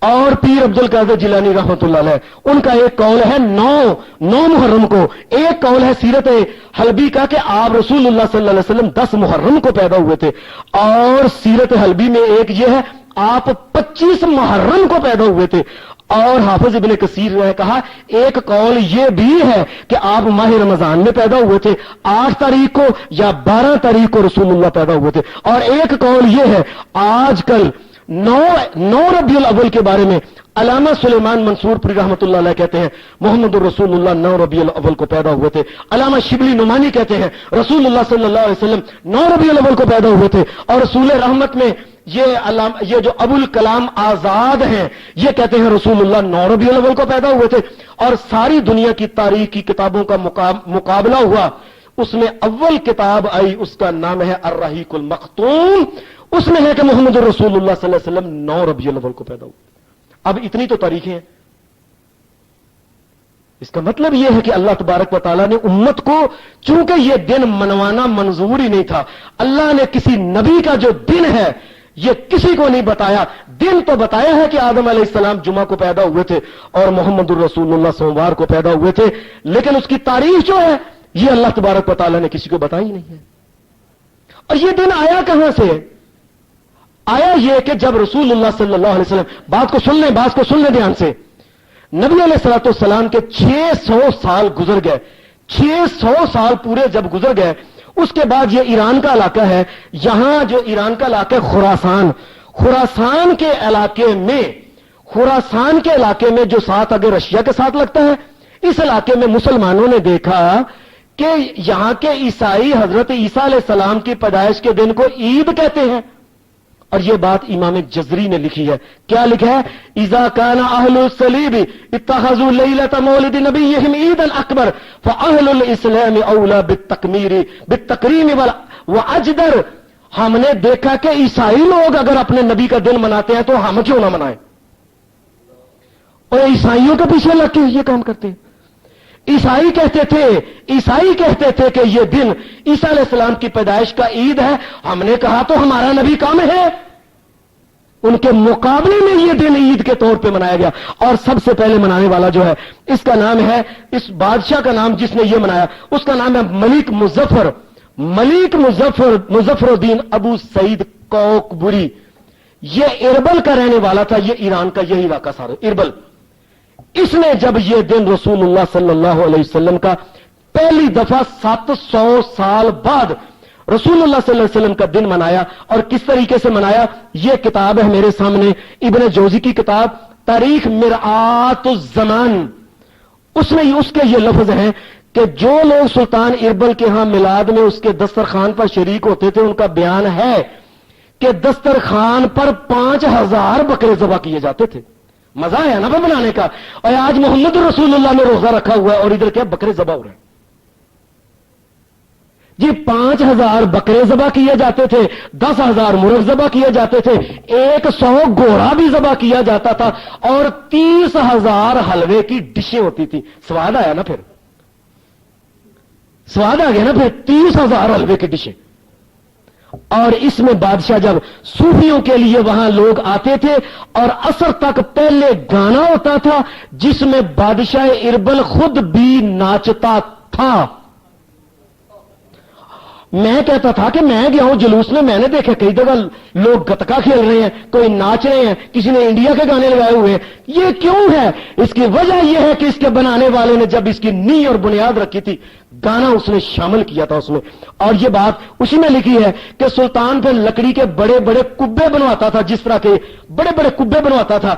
اور پیر عبد القادر جیلانی رحمت اللہ علیہ ان کا ایک قول ہے 9 محرم کو. ایک قول ہے سیرت حلبی کا کہ آپ رسول اللہ صلی اللہ علیہ وسلم 10 محرم کو پیدا ہوئے تھے. اور سیرت حلبی میں ایک یہ ہے آپ 25 محرم کو پیدا ہوئے تھے. اور حافظ ابن کثیر نے کہا ایک قول یہ بھی ہے کہ آپ ماہ رمضان میں پیدا ہوئے تھے 8 تاریخ کو یا 12 تاریخ کو رسول اللہ پیدا ہوئے تھے. اور ایک قول یہ ہے آج کل 9 ربیع الاول کے بارے میں علامہ سلیمان منصور پوری رحمت اللہ علیہ کہتے ہیں محمد رسول اللہ 9 ربیع الاول کو پیدا ہوئے تھے. علامہ شبلی نعمانی کہتے ہیں رسول اللہ صلی اللہ علیہ وسلم 9 ربیع الاول کو پیدا ہوئے تھے. اور رسول رحمت میں یہ جو ابو الکلام آزاد ہیں یہ کہتے ہیں رسول اللہ 9 ربیع الاول کو پیدا ہوئے تھے. اور ساری دنیا کی تاریخ کی کتابوں کا مقابلہ ہوا، اس میں اول کتاب آئی اس کا نام ہے الرحیق المختوم. اس میں ہے کہ محمد رسول اللہ صلی اللہ علیہ وسلم 9 ربیع الاول کو پیدا ہوئے. اب اتنی تو تاریخیں ہیں. اس کا مطلب یہ ہے کہ اللہ تبارک و تعالیٰ نے امت کو، چونکہ یہ دن منوانا منظور ہی نہیں تھا، اللہ نے کسی نبی کا جو دن ہے یہ کسی کو نہیں بتایا. دن تو بتایا ہے کہ آدم علیہ السلام جمعہ کو پیدا ہوئے تھے اور محمد الرسول اللہ سوموار کو پیدا ہوئے تھے، لیکن اس کی تاریخ جو ہے یہ اللہ تبارک و تعالیٰ نے کسی کو بتائی نہیں ہے. اور یہ دن آیا کہاں سے؟ آیا یہ کہ جب رسول اللہ صلی اللہ علیہ وسلم، بات کو سن لیں دھیان سے، نبی علیہ الصلوۃ والسلام کے 600 سال گزر گئے. 600 سال پورے جب گزر گئے، اس کے بعد یہ ایران کا علاقہ ہے، یہاں جو ایران کا علاقہ خراسان کے علاقے میں جو ساتھ اگر رشیا کے ساتھ لگتا ہے، اس علاقے میں مسلمانوں نے دیکھا کہ یہاں کے عیسائی حضرت عیسیٰ علیہ السلام کی پیدائش کے دن کو عید کہتے ہیں. اور یہ بات امام جزری نے لکھی ہے. کیا لکھا ہے؟ اذا كان اهل الصليب اتخذوا ليله مولد نبيهم عيدا اكبر فاهل الاسلام اولى بالتكريم واجدر. ہم نے دیکھا کہ عیسائی لوگ اگر اپنے نبی کا دن مناتے ہیں تو ہم کیوں نہ منائیں؟ اور عیسائیوں کے پیچھے لگ کے یہ کام کرتے ہیں. عیسائی کہتے تھے کہ یہ دن عیسیٰ علیہ السلام کی پیدائش کا عید ہے. ہم نے کہا تو ہمارا نبی کام ہے. ان کے مقابلے میں یہ دن عید کے طور پہ منایا گیا. اور سب سے پہلے منانے والا جو ہے، اس کا نام ہے، اس بادشاہ کا نام جس نے یہ منایا، اس کا نام ہے ملک مظفر الدین ابو سعید کوکبری. یہ اربل کا رہنے والا تھا. یہ ایران کا یہی علاقہ سارا اربل. اس نے جب یہ دن رسول اللہ صلی اللہ علیہ وسلم کا پہلی دفعہ 700 سال بعد رسول اللہ صلی اللہ علیہ وسلم کا دن منایا. اور کس طریقے سے منایا؟ یہ کتاب ہے میرے سامنے، ابن جوزی کی کتاب تاریخ مرآت الزمان. اس کے یہ لفظ ہیں کہ جو لوگ سلطان اربل کے ہاں میلاد میں اس کے دسترخوان پر شریک ہوتے تھے، ان کا بیان ہے کہ دسترخوان پر 5000 بکرے ذبح کیے جاتے تھے. مزہ آیا نا بنانے کا. اور آج محمد رسول اللہ نے روزہ رکھا ہوا ہے اور ادھر کیا بکرے ذبح ہو رہے ہیں. جی 5000 بکرے ذبح کیے جاتے تھے، 10,000 مرغ ذبح کیے جاتے تھے، 100 گھوڑا بھی ذبح کیا جاتا تھا، اور 30,000 حلوے کی ڈشیں ہوتی تھی. سواد آیا نا پھر؟ سواد آ گیا نا پھر؟ 30,000 حلوے کی ڈشیں. اور اس میں بادشاہ جب صوفیوں کے لیے وہاں لوگ آتے تھے، اور عصر تک پہلے گانا ہوتا تھا جس میں بادشاہ اربل خود بھی ناچتا تھا. میں کہتا تھا کہ میں گیا ہوں جلوس میں نے دیکھا کئی جگہ لوگ گتکا کھیل رہے ہیں، کوئی ناچ رہے ہیں، کسی نے انڈیا کے گانے لگائے ہوئے ہیں. یہ کیوں ہے؟ اس کی وجہ یہ ہے کہ اس کے بنانے والے نے جب اس کی نی اور بنیاد رکھی تھی، گانا اس نے شامل کیا تھا اس میں. اور یہ بات اسی میں لکھی ہے کہ سلطان پھر لکڑی کے بڑے بڑے کبے بنواتا تھا، جس طرح کے بڑے بڑے کبے بنواتا تھا.